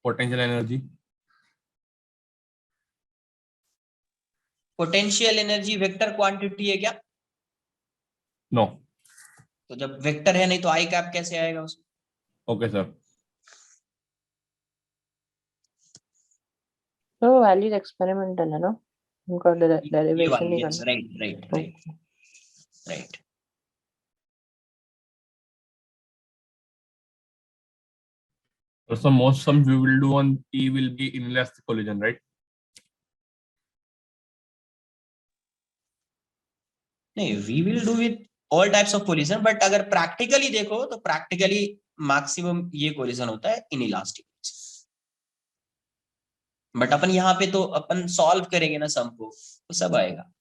potential energy? Potential energy vector quantity है क्या? No. तो जब वेक्टर है नहीं तो आई कैप कैसे आएगा उसमें? Okay, sir. तो वैल्यूज एक्सपेरिमेंटल है ना, उनका डेरिवेशन नहीं करना। Right. So most sums we will do on E will be inelastic collision, right? नहीं, we will do with all types of collision, but अगर प्रैक्टिकली देखो तो प्रैक्टिकली मैक्सिमम ये कोलिजन होता है इनइलास्टिक। बट अपन यहाँ पे तो अपन सॉल्व करेंगे ना सम को, तो सब आएगा।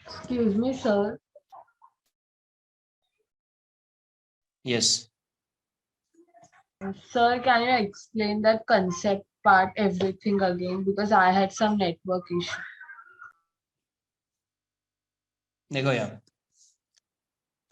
Excuse me, sir. Yes Sir, can you explain that concept part, everything again? Because I had some network issue. देखो यार,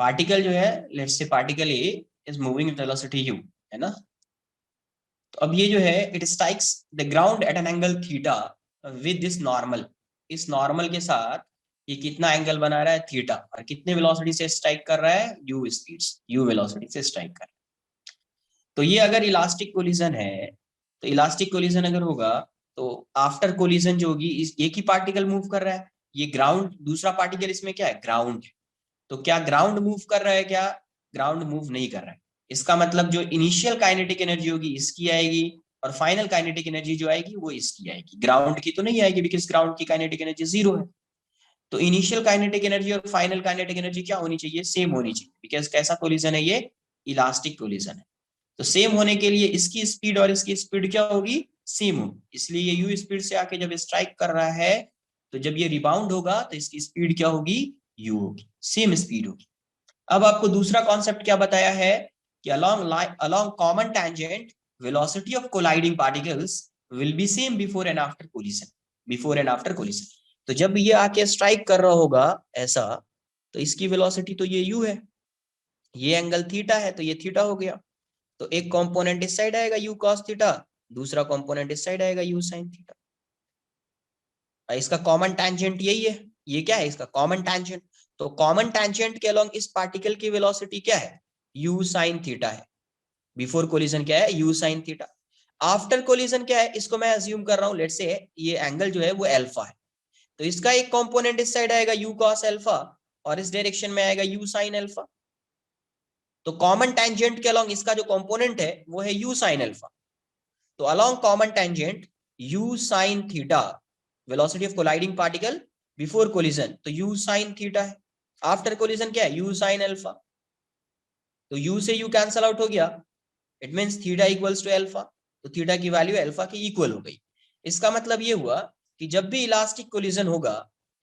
पार्टिकल जो है, let's say particle A is moving with velocity u, है ना। तो अब ये जो है it strikes the ground eight an angle theta with this normal. इस नॉर्मल के साथ ये कितना एंगल बना रहा है, थीटा, और कितने वेलोसिटी से स्ट्राइक कर रहा है, u स्पीड्स, u वेलोसिटी से स्ट्राइक कर रहा है। तो ये अगर इलास्टिक कोलिजन है, तो इलास्टिक कोलिजन अगर होगा तो आफ्टर कोलिजन जो होगी, इस एक ही पार्टिकल मूव कर रहा है, ये ग्राउंड, दूसरा पार्टिकल इसमें क्या है, ग्राउंड है। तो क्या ग्राउंड मूव कर रहा है, क्या ग्राउंड मूव नहीं कर रहा है। इसका मतलब जो इनिशियल काइनेटिक एनर्जी होगी इसकी आएगी, और फाइनल काइनेटिक एनर्जी जो आएगी वो इसकी आएगी, ग्राउंड की तो नहीं आएगी, बिकॉज ग्राउंड की काइनेटिक एनर्जी 0 है। तो इनिशियल काइनेटिक एनर्जी और फाइनल काइनेटिक एनर्जी क्या होनी चाहिए, सेम होनी चाहिए, बिकॉज कैसा कोलिजन है ये, इलास्टिक कोलिजन है। तो सेम होने के लिए इसकी स्पीड और इसकी स्पीड क्या होगी, सेम होगी। इसलिए ये यू स्पीड से आके जब स्ट्राइक कर रहा है, तो जब ये रिबाउंड होगा तो इसकी स्पीड क्या होगी, यू होगी, सेम स्पीड होगी। अब आपको दूसरा कॉन्सेप्ट क्या बताया है कि along common tangent velocity of colliding particles will be same before and after collision। तो जब ये आके स्ट्राइक कर रहा होगा ऐसा, तो इसकी वेलोसिटी तो ये u है, ये एंगल थीटा है, तो ये थीटा हो गया। तो एक कंपोनेंट इस साइड आएगा u cos थीटा, दूसरा कंपोनेंट इस साइड आएगा u sin थीटा। इसका कॉमन टैंजेंट यही है, ये क्या है इसका कॉमन टैंजेंट। तो कॉमन टैंजेंट के अलोंग इस पार्टिकल की वेलोसिटी क्या है, u sin थीटा है। बिफोर कोलिजन क्या है, u sin theta. After collision क्या है, इसको मैं अज्यूम कर रहा हूं, लेट्स से ये एंगल जो है वो अल्फा है, तो इसका एक कंपोनेंट इस साइड आएगा u cos अल्फा, और इस डायरेक्शन में आएगा u sin अल्फा। तो कॉमन टैंजेंट के अलोंग इसका जो कंपोनेंट है वो है u sin अल्फा। तो along common tangent u sin theta, velocity of colliding particle before collision, तो u sin थीटा है। आफ्टर कोलिजन क्या है, u sin अल्फा। तो u से u कैंसल आउट हो गया, it means theta equals to alpha, तो थीटा की वैल्यू अल्फा की इक्वल हो गई। इसका मतलब ये हुआ कि जब भी इलास्टिक कोलिजन होगा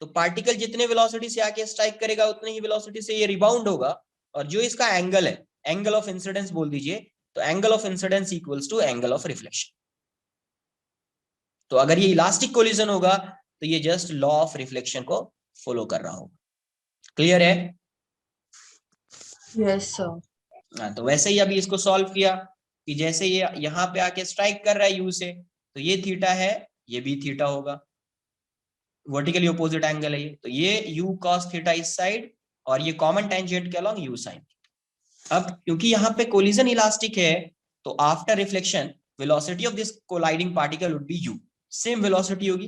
तो पार्टिकल जितने वेलोसिटी से आके स्ट्राइक करेगा उतने ही वेलोसिटी से ये रिबाउंड होगा, और जो इसका एंगल है, एंगल ऑफ इंसिडेंस बोल दीजिए, तो angle of incidence equals to angle of reflection. तो अगर ये इलास्टिक कोलिजन होगा तो ये जस्ट लॉ ऑफ रिफ्लेक्शन को फॉलो कर रहा होगा। क्लियर है? Yes, sir. हाँ, तो वैसे ही अभी इसको सॉल्व किया कि जैसे ये यहाँ पे आके स्ट्राइक कर रहा है यू से, तो ये थीटा है, ये भी थीटा होगा, वर्टिकली ऑपोजिट एंगल है ये, तो ये यू कॉस थीटा इस साइड और ये कॉमन टेंजेंट के अलॉन्ग यू साइन। अब क्योंकि यहाँ पे कोलिजन इलास्टिक है, तो after reflection velocity of this colliding particle would be you, same velocity होगी,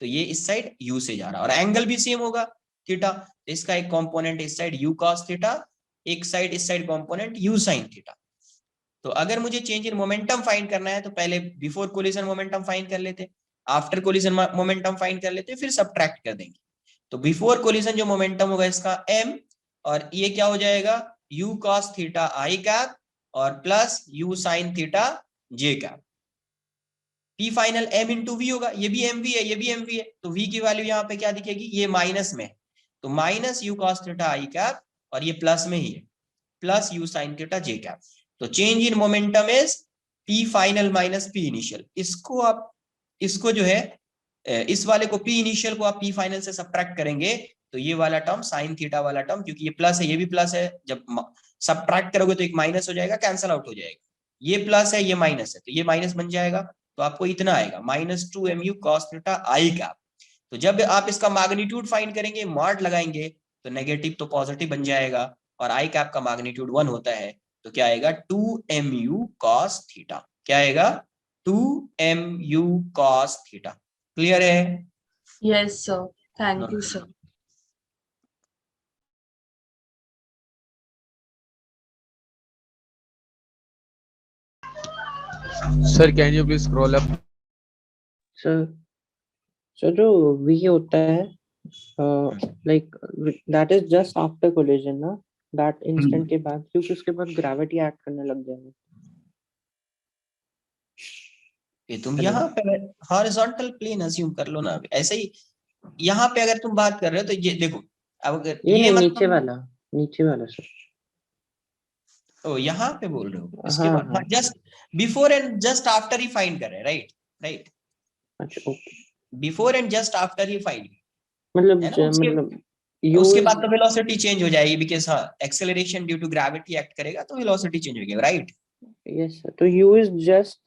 तो ये इस साइड यू से जा रहा है और एंगल भी सेम होगा थीटा, तो इसका एक कंपोनेंट इस साइड यू कॉस थीटा, एक साइड इस side component you sine theta. तो अगर मुझे चेंज इन मोमेंटम फाइंड करना है तो पहले बिफोर कोलिजन मोमेंटम फाइंड कर लेते, आफ्टर कोलिजन मोमेंटम फाइंड कर लेते, फिर सबट्रैक्ट कर देंगे। तो बिफोर कोलिजन जो मोमेंटम होगा इसका m, और ये क्या हो जाएगा u cos theta i cap और plus u sin theta j cap. p final m into V होगा, ये भी mv है, ये भी mv है, तो v की वैल्यू यहाँ पे क्या दिखेगी, ये माइनस में, तो minus u cos theta i cap और ये प्लस में ही है, plus u sin theta j cap. तो change in momentum is p final minus p initial. इसको आप, इसको जो है इस वाले को p इनिशियल को आप p फाइनल से सब्ट्रैक्ट करेंगे तो ये वाला टर्म साइन थीटा वाला टर्म, क्योंकि ये प्लस है ये भी प्लस है, जब सब्ट्रैक्ट करोगे तो एक माइनस हो जाएगा, कैंसल आउट हो जाएगा, ये प्लस है ये माइनस है, तो ये माइनस बन जाएगा, तो आपको इतना आएगा -2mu cos theta i cap. तो जब आप इसका मैग्नीट्यूड फाइंड करेंगे, मॉड लगाएंगे, तो नेगेटिव तो पॉजिटिव बन जाएगा, और i कैप का मैग्नीट्यूड 1 होता है, तो क्या आएगा 2mu cos थीटा, क्या आएगा 2mu cos थीटा। क्लियर है? Yes, sir. Thank you, sir. Sir, can you please scroll up? Sir जो v होता है like that is just after collision ना, दैट इंस्टेंट के बाद, क्योंकि उसके बाद ग्रेविटी एक्ट करने लग जाएगी। ये तुम यहाँ पे हॉरिजॉन्टल प्लेन अज्यूम कर लो ना, ऐसे ही यहाँ पे अगर तुम बात कर रहे हो तो ये देखो, अब अगर ये मतलब नीचे वाला सर, ओ यहाँ पे बोल रहे हो, इसके हाँ, बाद हाँ। Just before and just after he find कर रहे हैं, राइट राइट, अच्छा okay, before and just after he find, मतलब है ना, मतलब उसके बाद तो वेलोसिटी चेंज हो जाएगी, बिकॉज़ हाँ acceleration due to gravity act करेगा तो वेलोसिटी चेंज हो जाएगी, राइट। यस सर, तो u इज जस्ट,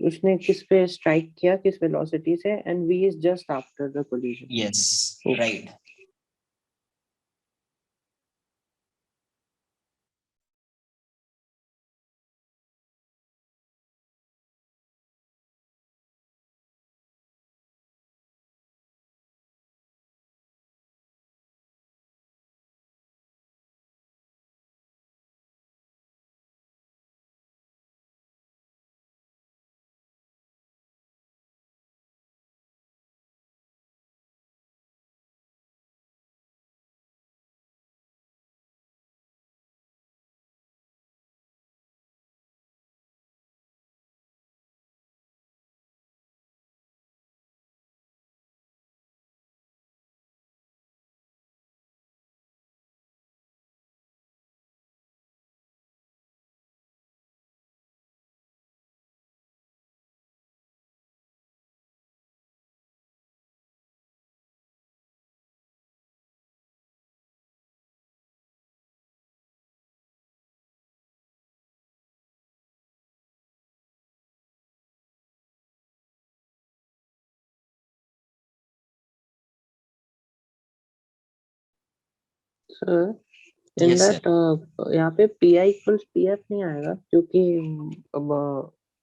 उसने किस पे स्ट्राइक किया, किस वेलोसिटी से, and v is just after the collision. Yes right. Sir in Yes, that यहाँ पे PI इक्वल्स PF नहीं आएगा, क्योंकि अब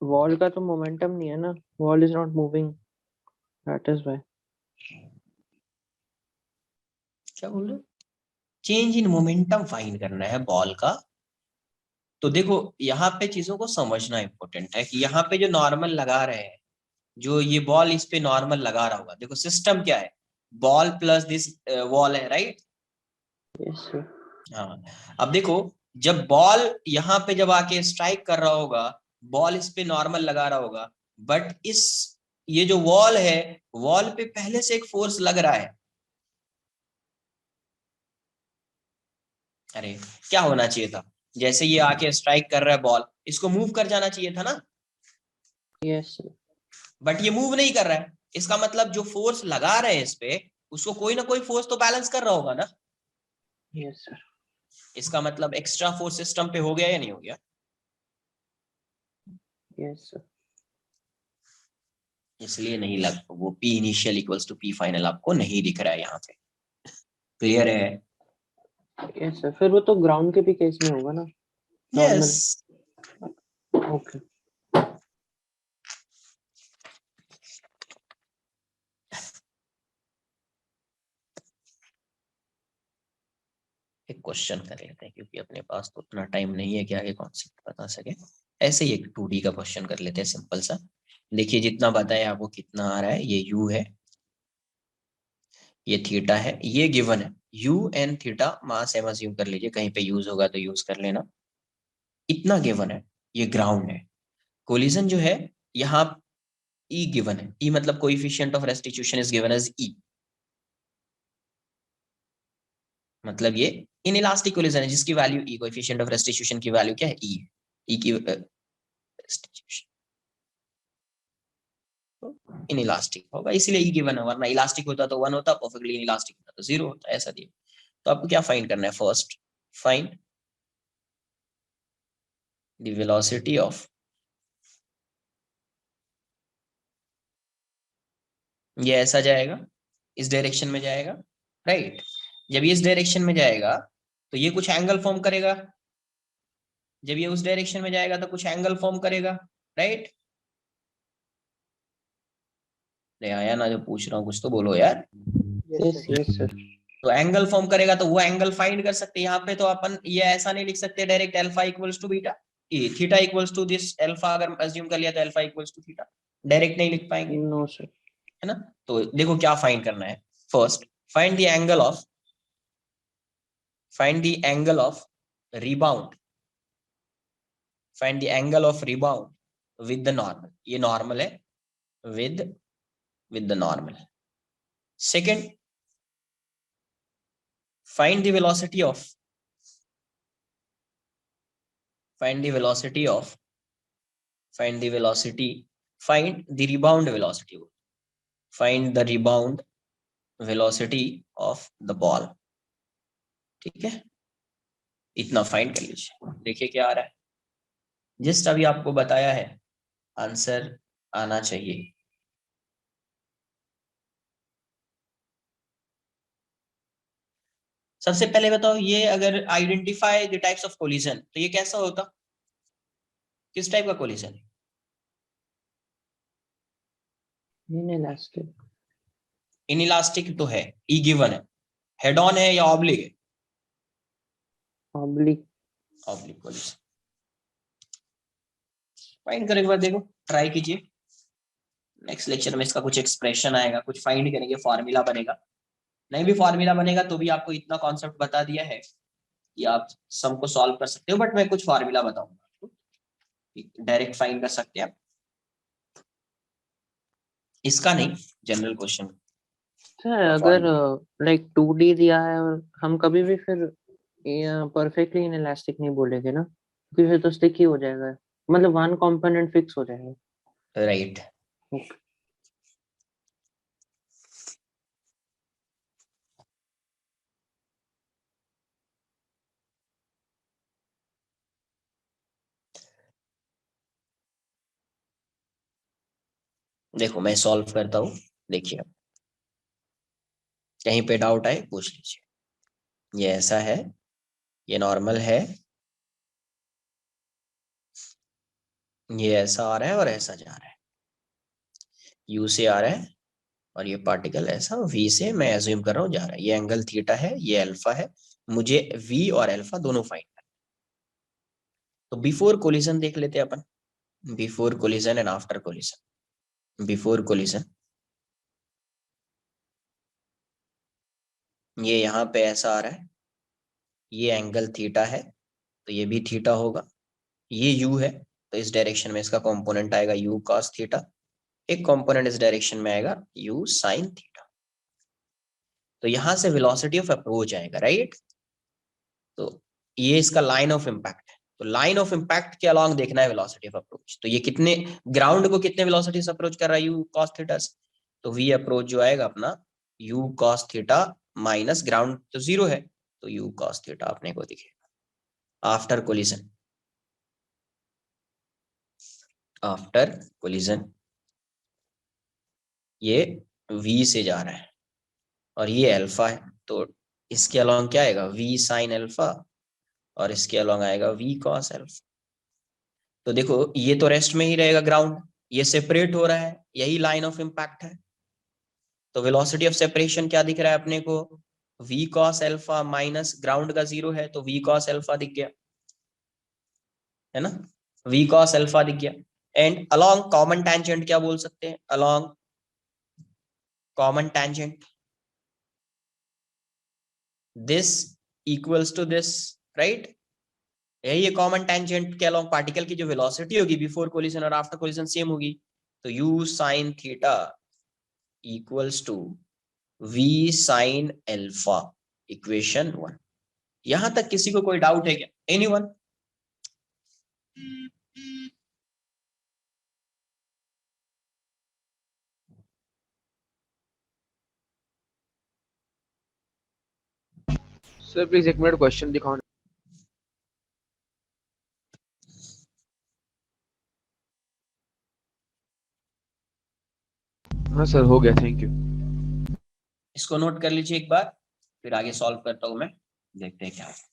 वॉल का तो मोमेंटम नहीं है ना, wall is not moving, that is why. क्या बोल रहे हो? चेंज इन मोमेंटम फाइंड करना है बॉल का, तो देखो यहाँ पे चीजों को समझना इंपॉर्टेंट है कि यहाँ पे जो नॉर्मल लगा रहे हैं, जो ये बॉल इस पे नॉर्मल लगा रहा होगा, देखो सिस्टम क्या है, बॉल प्लस दिस वॉल है, राइट। यस सर, हाँ, अब देखो जब बॉल यहाँ पे जब आके स्ट्राइक कर रहा होगा, बॉल इस पे नॉर्मल लगा रहा होगा, बट इस ये जो वॉल है, वॉल पे पहले से एक फोर्स लग रहा है, अरे क्या होना चाहिए था, जैसे ये आके स्ट्राइक कर रहा है बॉल, इसको मूव कर जाना चाहिए था ना, यस सर। बट ये मूव नहीं कर रहा है, इसका मतलब जो फोर्स लगा रहे हैं इस पे, उसको कोई ना कोई फोर्स तो बैलेंस कर रहा होगा ना। Yes sir. इसका मतलब एक्स्ट्रा फोर्स सिस्टम पे हो गया या नहीं हो गया। Yes sir. इसलिए नहीं लग, वो P initial equals to P final आपको नहीं दिख रहा है यहाँ पे। क्लियर है। यस सर, फिर वो तो ग्राउंड के भी केस में होगा ना। Yes okay. एक क्वेश्चन कर लेते हैं, क्योंकि अपने पास तो उतना टाइम नहीं है कि आगे कॉन्सेप्ट बता सके। ऐसे ही एक 2D का क्वेश्चन कर लेते हैं सिंपल सा। देखिए जितना बताया आपको कितना आ रहा है, ये U है, ये थीटा है, ये गिवन है। U and theta mass M assume कर लीजिए, कहीं पे यूज होगा तो यूज कर लेना। इतना गिवन है, ये ग्राउंड है। कोलिजन जो है यहाँ E गिवन है, E मतलब coefficient of restitution is given as E, मतलब ये इनइलास्टिक कोलिजन है जिसकी value E, coefficient of restitution की वैल्यू क्या है E है। E की रेस्टिट्यूशन इनइलास्टिक होगा, इसीलिए E गिवन है, वरना इलास्टिक होता तो 1 होता, परफेक्टली इनइलास्टिक होता तो 0 होता, ऐसा दिया। तो आपको क्या फाइंड करना है, first find the velocity of, ये ऐसा जाएगा, इस डायरेक्शन में जाएगा, राइट। जब ये इस डायरेक्शन में जाएगा तो ये कुछ एंगल फॉर्म करेगा, जब ये उस डायरेक्शन में जाएगा तो कुछ एंगल फॉर्म करेगा, राइट। नहीं आया ना, जो पूछ रहा हूँ कुछ तो बोलो यार। Yes yes sir. तो एंगल फॉर्म करेगा तो वो एंगल फाइंड कर सकते हैं। यहाँ पे तो अपन ये ऐसा नहीं लिख सकते direct alpha equals to beta, ये theta equals to this alpha, अगर अज्यूम कर लिया तो alpha equals to theta, direct नहीं लिख पाएंगे, नो सर। है ना। तो देखो क्या फाइंड करना है, first find the angle of, find the angle of rebound, find the angle of rebound with the normal, ये normal है, with the normal. Second, find the velocity of, find the velocity of, find the velocity, find the rebound velocity, find the rebound velocity of the ball, ठीक है। इतना find कर लीजिए, देखिए क्या आ रहा है, जस्ट अभी आपको बताया है, आंसर आना चाहिए। सबसे पहले बताओ, ये अगर identify the types of collision, तो ये कैसा होता, किस टाइप का कोलिजन है। इनइलास्टिक। इनइलास्टिक तो है, ई गिवन है, हेड ऑन है या ऑब्लिक है, ऑब्लिक। Oblique collision. फाइंड करो एक बार, देखो ट्राई कीजिए, नेक्स्ट लेक्चर में इसका कुछ एक्सप्रेशन आएगा, कुछ फाइंड करेंगे, फॉर्मूला बनेगा, नहीं भी फॉर्मूला बनेगा तो भी आपको इतना कॉन्सेप्ट बता दिया है कि आप सम को सॉल्व कर सकते हो, बट मैं कुछ फॉर्मूला बताऊंगा आपको, डायरेक्ट फाइंड कर सकते हैं आप, इसका नहीं, जनरल क्वेश्चन। सर अगर लाइक 2D दिया है और हम कभी भी फिर परफेक्टली इनइलास्टिक नहीं बोलेंगे ना, क्योंकि फिर तो स्टिक ही हो जाएगा, मतलब वन कंपोनेंट फिक्स हो जाएगा। Right okay. देखो मैं सॉल्व करता हूँ, देखिए कहीं पे डाउट आए पूछ लीजिए। ये ऐसा है, ये नॉर्मल है, ये ऐसा आ रहा है और ऐसा जा रहा है, यू से आ रहा है, और ये पार्टिकल ऐसा वी से मैं एज्यूम कर रहा हूँ जा रहा है, ये एंगल थीटा है, ये अल्फा है, मुझे वी और अल्फा दोनों फाइंड करना। तो बिफोर कोलिजन देख लेते हैं अपन, before collision and after collision. Before collision ये यहाँ पे ऐसा आ रहा है, ये एंगल थीटा है तो ये भी थीटा होगा, ये यू है तो इस डायरेक्शन में इसका कंपोनेंट आएगा यू कॉस थीटा, एक कंपोनेंट इस डायरेक्शन में आएगा यू साइन थीटा। तो यहां से वेलोसिटी ऑफ अप्रोच आएगा, राइट। तो ये इसका लाइन ऑफ इम्पैक्ट है। तो लाइन ऑफ इम्पैक्ट के अलॉन्ग देखना है वेलोसिटी ऑफ अप्रोच। तो ये कितने ग्राउंड को कितने वेलोसिटी से अप्रोच कर रहा है यू कॉस थीटा से, तो वी अप्रोच जो आएगा अपना you cos theta minus ground तो 0 है, तो यू कॉस थीटा अपने को दिखेगा आफ्टर कोलिजन। आफ्टर कोलिजन ये v से जा रहा है और ये अल्फा है, तो इसके अलॉन्ग क्या आएगा v साइन अल्फा और इसके अलॉन्ग आएगा v कॉस अल्फा। तो देखो ये तो रेस्ट में ही रहेगा ग्राउंड, ये सेपरेट हो रहा है, यही लाइन ऑफ इम्पैक्ट है। तो वेलोसिटी ऑफ सेपरेशन क्या दिख रहा है अपने को, v cos alpha minus ground का 0 है तो v cos अल्फा दिख गया, है ना, v cos अल्फा दिख गया। एंड अलोंग कॉमन टेंजेंट क्या बोल सकते हैं, along common tangent this equals to this, right. यही है कॉमन टेंजेंट के अलोंग पार्टिकल की जो वेलोसिटी होगी बिफोर कोलिजन और आफ्टर कोलिजन सेम होगी, तो u sin theta equals to v sin alpha, equation 1। यहां तक किसी को कोई डाउट है क्या, एनीवन? Sir, please एक मिनट क्वेश्चन दिखाओ। हाँ सर, हो गया, थैंक यू। इसको नोट कर लीजिए एक बार, फिर आगे सॉल्व करता हूं मैं, देखते हैं क्या है।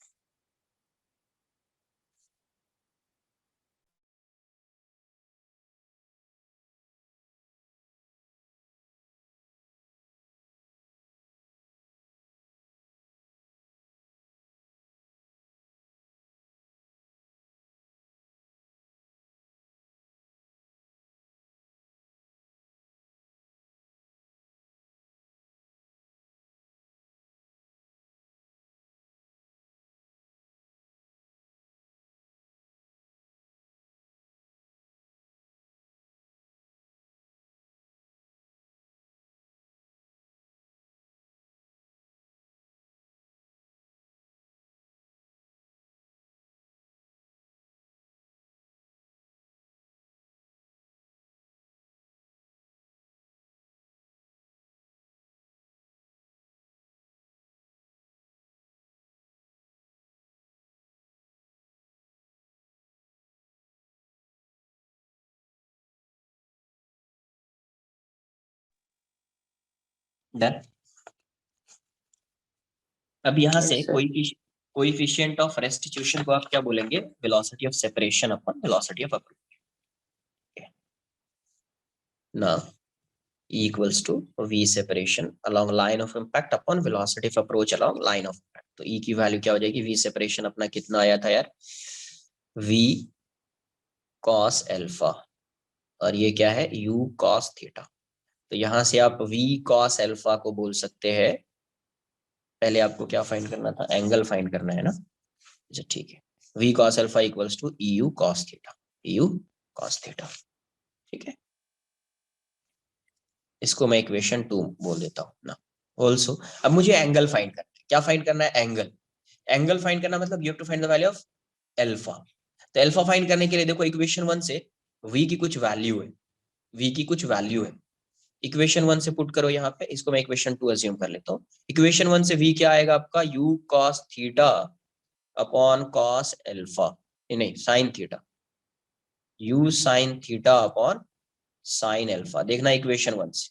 डन। अब यहाँ से Yes, sir. Coefficient of restitution को आप क्या बोलेंगे, velocity of separation upon velocity of approach. ना E equals to V separation along line of impact upon velocity of approach along line of impact। तो E की वैल्यू क्या हो जाएगी, V separation अपना कितना आया था यार, V cos अल्फा, और ये क्या है U cos थीटा। तो यहां से आप V cos अल्फा को बोल सकते हैं, पहले आपको क्या फाइंड करना था, एंगल फाइंड करना है ना, अच्छा ठीक है, V cos alpha equals to EU cos theta, EU cos theta, ठीक है। इसको मैं इक्वेशन 2 बोल देता हूँ ना ऑल्सो। अब मुझे एंगल फाइंड करना है, क्या फाइंड करना है, एंगल। एंगल फाइंड करना मतलब you have to find the value of alpha. तो अल्फा फाइंड करने के लिए देखो इक्वेशन 1 से v की कुछ वैल्यू है, v की कुछ वैल्यू है, इक्वेशन 1 से पुट करो यहाँ पे, इसको मैं इक्वेशन 2 अज्यूम कर लेता हूँ। इक्वेशन 1 से v क्या आएगा आपका, u cos theta upon cos alpha, नहीं sin theta, u sin theta upon sin alpha, देखना इक्वेशन 1 से,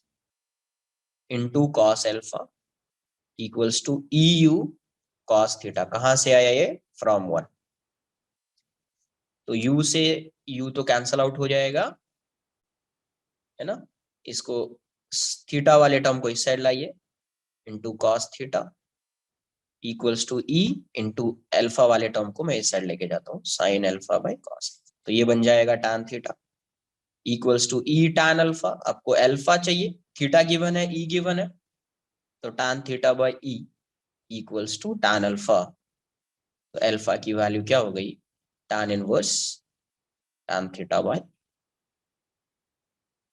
into cos alpha equals to EU cos theta. कहां से आया ये, फ्रॉम 1। तो u से u तो कैंसल आउट हो जाएगा, है ना, इसको थीटा वाले टर्म को इस साइड लाइए, into cos theta equals to E into alpha वाले टर्म को मैं इस साइड लेके जाता हूँ, साइन अल्फा बाई cos। तो ये बन जाएगा tan theta equals to E tan alpha. आपको अल्फा चाहिए, थीटा गिवन है, E गिवन है, तो tan theta by E equals to tan alpha. तो अल्फा की वैल्यू क्या हो गई, tan inverse tan theta by,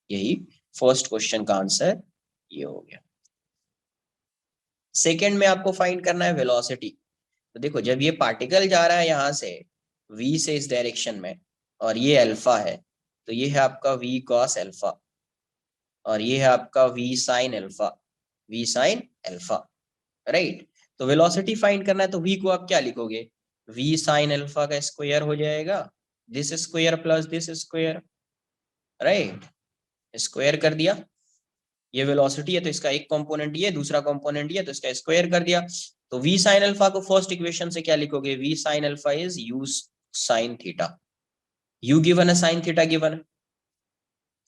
यही फर्स्ट क्वेश्चन का आंसर ये हो गया। सेकंड में आपको फाइंड करना है वेलोसिटी। तो देखो जब ये पार्टिकल जा रहा है यहाँ से v से इस डायरेक्शन में और ये अल्फा है, तो ये है आपका v cos अल्फा और ये है आपका v sin alpha, v sin alpha, right. तो वेलोसिटी फाइंड करना है तो v को आप क्या लिखोगे, v sin अल्फा का स्क्वायर हो जाएगा this square plus this square, right. Square कर दिया, ये वेलोसिटी है तो इसका एक कंपोनेंट ये, दूसरा कंपोनेंट ये, तो इसका स्क्वायर कर दिया। तो v sin अल्फा को फर्स्ट इक्वेशन से क्या लिखोगे, v sin alpha is u sin theta, u given है, sin थीटा गिवन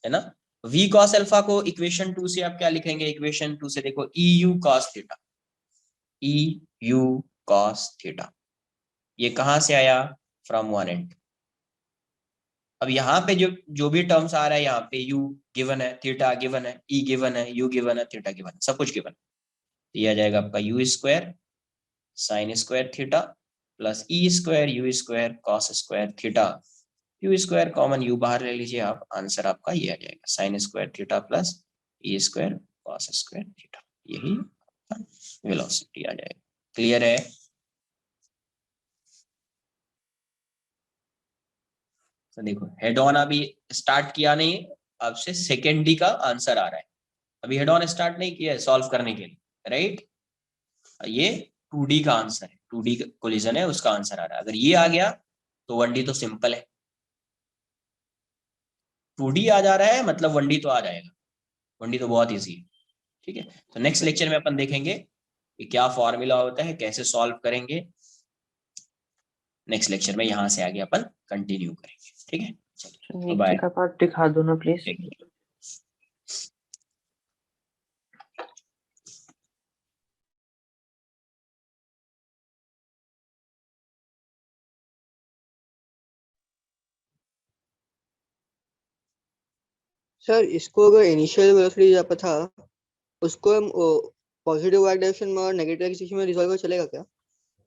है ना। v cos अल्फा को इक्वेशन 2 से आप क्या लिखेंगे, इक्वेशन 2 से देखो eu cos theta, eu cos theta, ये कहां से आया, फ्रॉम वन एंड। अब यहाँ पे जो भी टर्म्स आ रहा है, यहाँ पे u गिवन है, थीटा गिवन है, e गिवन है, u गिवन है, थीटा गिवन है, सब कुछ गिवन है। ये आ जाएगा आपका u square sine square theta plus e square u square cos square theta, u square common u बाहर ले लीजिए आप, आंसर आपका ये आ जाएगा sine square theta plus e square cos square theta, यही वेलोसिटी आ जाएगा। क्लियर है। तो देखो हेड ऑन अभी स्टार्ट किया नहीं, अब से सेकेंड डी का आंसर आ रहा है, अभी हेड ऑन स्टार्ट नहीं किया है सॉल्व करने के लिए, राइट। ये 2D का आंसर है, 2D कोलिजन है, उसका आंसर आ रहा है। अगर ये आ गया तो 1D तो सिंपल है, 2D आ जा रहा है मतलब 1D तो आ जाएगा, 1D तो बहुत इजी है, ठीक है। तो नेक्स्ट लेक्चर में अपन देखेंगे कि क्या फॉर्मूला होता है, कैसे सॉल्व करेंगे, नेक्स्ट लेक्चर में यहाँ से आगे अपन कंटिन्यू करेंगे, ठीक है। चलिए बाय। एक का पार्ट दिखा दो ना प्लीज। सर इसको अगर इनिशियल वेलोसिटी जहाँ पर था उसको हम पॉजिटिव वाई डायरेक्शन में और नेगेटिव डायरेक्शन में रिजॉल्व कर चलेगा क्या?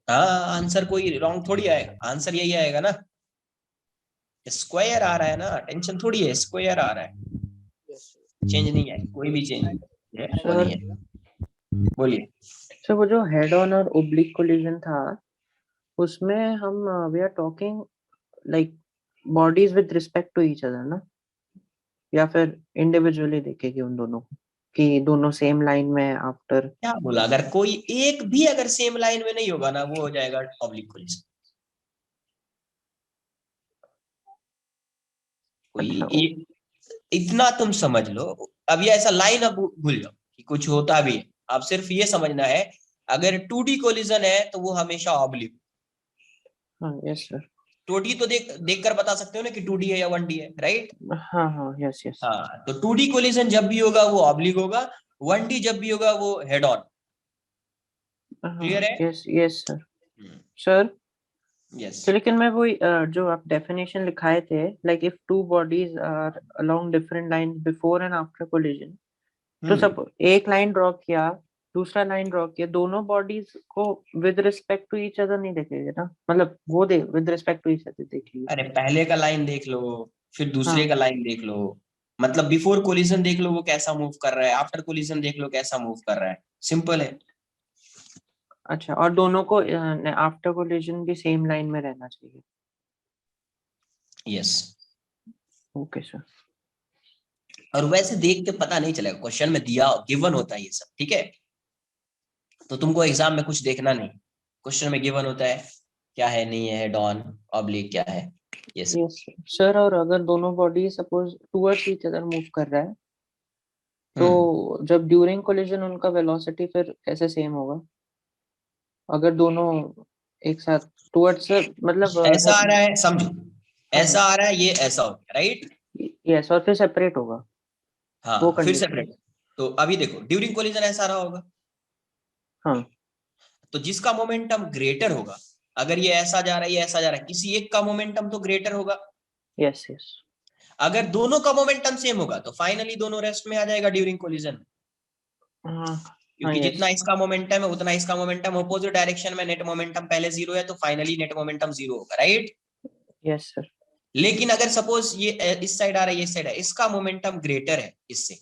हाँ, आंसर कोई रॉन्ग थोड़ी आएगा, आंसर यही आएगा ना, स्क्वायर आ रहा है ना, टेंशन थोड़ी है, स्क्वायर आ रहा है, चेंज नहीं है, कोई भी चेंज नहीं है, वो नहीं है। बोलिए सर वो जो हेड ऑन और ओब्लिक कोलिजन था उसमें हम we are talking like bodies with respect to each other ना, या फिर इंडिविजुअली देखेगी उन दोनों को कि दोनों सेम लाइन में आफ्टर। क्या बोला, अगर कोई एक भी अगर सेम लाइन में नहीं होगा ना वो हो जाएगा ऑब्लिक कोलिजन। कोई इतना तुम समझ लो, अब ये ऐसा लाइन अब भूल जाओ कि कुछ होता भी है, आप सिर्फ ये समझना है अगर 2D कोलिजन है तो वो हमेशा ऑब्लिक। हाँ यस सर। 2D तो देख कर बता सकते हो ना कि 2D है या 1D है, राइट। हाँ हाँ यस यस। हाँ, तो 2D कोलिजन जब भी होगा वो ऑब्लिक होगा, 1D जब भी होगा वो हेड ऑन। क्लियर है। Yes yes sir. Sir yes, लेकिन मैं वही जो आप डेफिनेशन लिखाए थे like if two bodies are along different lines before and after collision, तो सब एक लाइन ड्रॉ किया दूसरा लाइन ड्रॉ किया, दोनों बॉडीज को with respect to each other नहीं देखेंगे ना, मतलब वो they with respect to each other देखिए। अरे पहले का लाइन देख लो फिर दूसरे का लाइन देख लो, मतलब बिफोर कोलिजन देख लो वो कैसा मूव कर रहा है, आफ्टर कोलिजन देख लो कैसा मूव कर रहा है, सिंपल है। अच्छा, और दोनों को आफ्टर कोलिजन भी सेम लाइन में रहना चाहिए। यस। Okay sir. और वैसे देख के पता नहीं चलेगा, क्वेश्चन में दिया गिवन होता है ये सब, ठीक है। तो तुमको एग्जाम में कुछ देखना नहीं, क्वेश्चन में गिवन होता है क्या है, नहीं है, हेड ऑन ऑब्लिक क्या है। यस सर, और अगर दोनों body suppose towards each other move कर रहा है तो जब ड्यूरिंग कोलिजन उनका वेलोसिटी फिर कैसे सेम होगा अगर दोनों एक साथ टुवर्ड्स, मतलब ऐसा आ रहा है, समझो ऐसा आ रहा है, ये ऐसा हो गया, राइट। यस, और फिर सेपरेट होगा। हाँ वो फिर condition। सेपरेट। तो अभी देखो ड्यूरिंग कोलिजन ऐसा रहा होगा, हाँ तो जिसका मोमेंटम ग्रेटर होगा, अगर ये ऐसा जा रहा है ये ऐसा जा रहा है, किसी एक का मोमेंटम तो ग्रेटर होगा। Yes yes. अगर दोनों का मोमेंटम सेम होगा तो फाइनली दोनों रेस्ट में आ जाएगा ड्यूरिंग कोलिजन, क्योंकि जितना इसका मोमेंटम है उतना इसका मोमेंटम अपोजिट डायरेक्शन में, नेट मोमेंटम पहले जीरो है तो फाइनली नेट मोमेंटम जीरो होगा, राइट। Yes sir. लेकिन अगर सपोज ये इस साइड आ रहा है ये साइड है, इसका मोमेंटम ग्रेटर है इससे,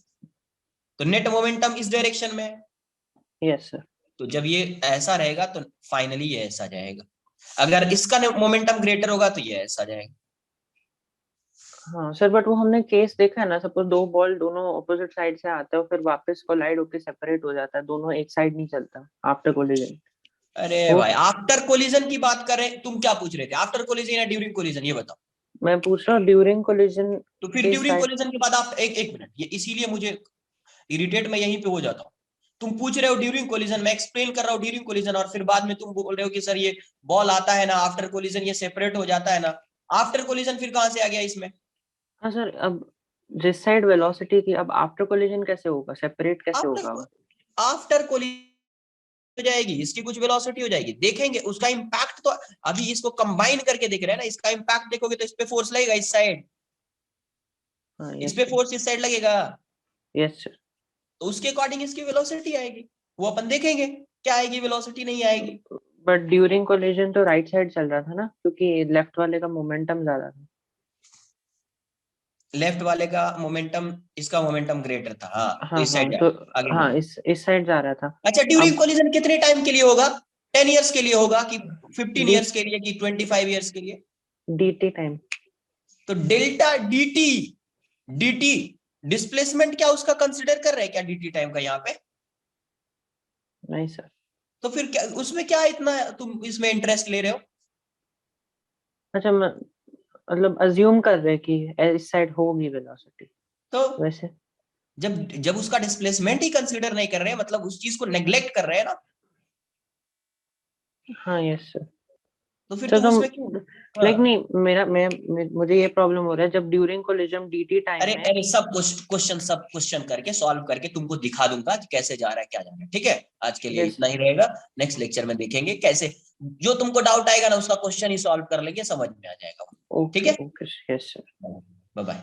तो नेट मोमेंटम इस डायरेक्शन में है। Yes sir. तो जब ये ऐसा रहेगा तो फाइनली ये ऐसा जाएगा, अगर इसका मोमेंटम ग्रेटर होगा तो ये ऐसा जाएगा। हाँ सर, बट वो हमने केस देखा है ना, सपोज दो बॉल दोनों ऑपोजिट साइड से आते हैं और फिर वापस कोलाइड होके सेपरेट हो जाता है, दोनों एक साइड नहीं चलता आफ्टर कोलिजन। अरे वो भाई आफ्टर कोलिजन की बात कर रहे हैं, तुम क्या पूछ रहे थे, आफ्टर कोलिजन या ड्यूरिंग कोलिजन ये बताओ। मैं पूछ रहा हूँ ड्यूरिंग कोलिजन। तो फिर ड्यूरिंग कोलिजन के बाद आप एक मिनट, ये इसीलिए मुझे इरिटेट मैं यहीं पे हो जाता हूँ। तुम पूछ रहे हो ड्यूरिंग कोलिजन, मैं एक्सप्लेन कर रहा हूँ ड्यूरिंग कोलिजन, और फिर बाद में तुम बोल रहे हो कि सर ये बॉल आता है ना आफ्टर कोलिजन ये सेपरेट हो जाता है ना। आफ्टर कोलिजन फिर कहां से आ गया इसमें? हाँ सर, अब जिस साइड वेलोसिटी थी, अब आफ्टर कोलिजन कैसे होगा, सेपरेट कैसे होगा? आफ्टर कोलिजन हो जाएगी, इसकी कुछ वेलोसिटी हो जाएगी, देखेंगे उसका इम्पैक्ट। तो अभी इसको कंबाइन करके देख रहे हैं ना, इसका इम्पैक्ट देखोगे तो इस पे फोर्स लगेगा इस साइड, इस पे फोर्स इस साइड लगेगा। Yes sir. तो उसके अकॉर्डिंग इसकी वेलोसिटी आएगी, वो अपन देखेंगे क्या आएगी, वेलोसिटी नहीं आएगी। बट ड्यूरिंग कोलिजन तो राइट साइड चल रहा था ना, क्योंकि लेफ्ट वाले का मोमेंटम ज्यादा था। लेफ्ट वाले का मोमेंटम, इसका मोमेंटम ग्रेटर था। हाँ, तो इस साइड तो आगे हाँ, इस साइड जा रहा था। अच्छा, ड्यूरिंग कोलिजन कितने टाइम के लिए होगा? 10 इयर्स के लिए होगा कि 15 इयर्स के लिए कि 25 इयर्स के लिए? dt time. तो डेल्टा dt डिस्प्लेसमेंट क्या उसका कंसिडर कर रहे हैं क्या dt टाइम का यहाँ पे? नहीं सर। तो फिर क्या उसमें क्या इतना तुम इसमें इंटरेस्ट ले रहे हो? अच्छा, मतलब अज्यूम कर रहे कि इस साइड होगी वेलोसिटी, तो वैसे जब उसका डिस्प्लेसमेंट ही कंसिडर नहीं कर रहे हैं, मतलब उस चीज को नेग्लेक्ट कर रहे हैं ना। हाँ यस सर। तो फिर तो तुम उसमें क्यों? लाइक नहीं, मुझे ये प्रॉब्लम हो रहा है जब ड्यूरिंग कोलिजन dt टाइम अरे में। अरे सब क्वेश्चन करके सॉल्व करके तुमको दिखा दूंगा कि कैसे जा रहा है क्या जा रहा है। ठीक है, आज के लिए Yes. इतना ही रहेगा। नेक्स्ट लेक्चर में देखेंगे कैसे जो तुमको डाउट आएगा ना उसका क्वेश्चन ही सॉल्व कर लेंगे, समझ में आ जाएगा। ठीक है, okay, yes sir. Bye bye.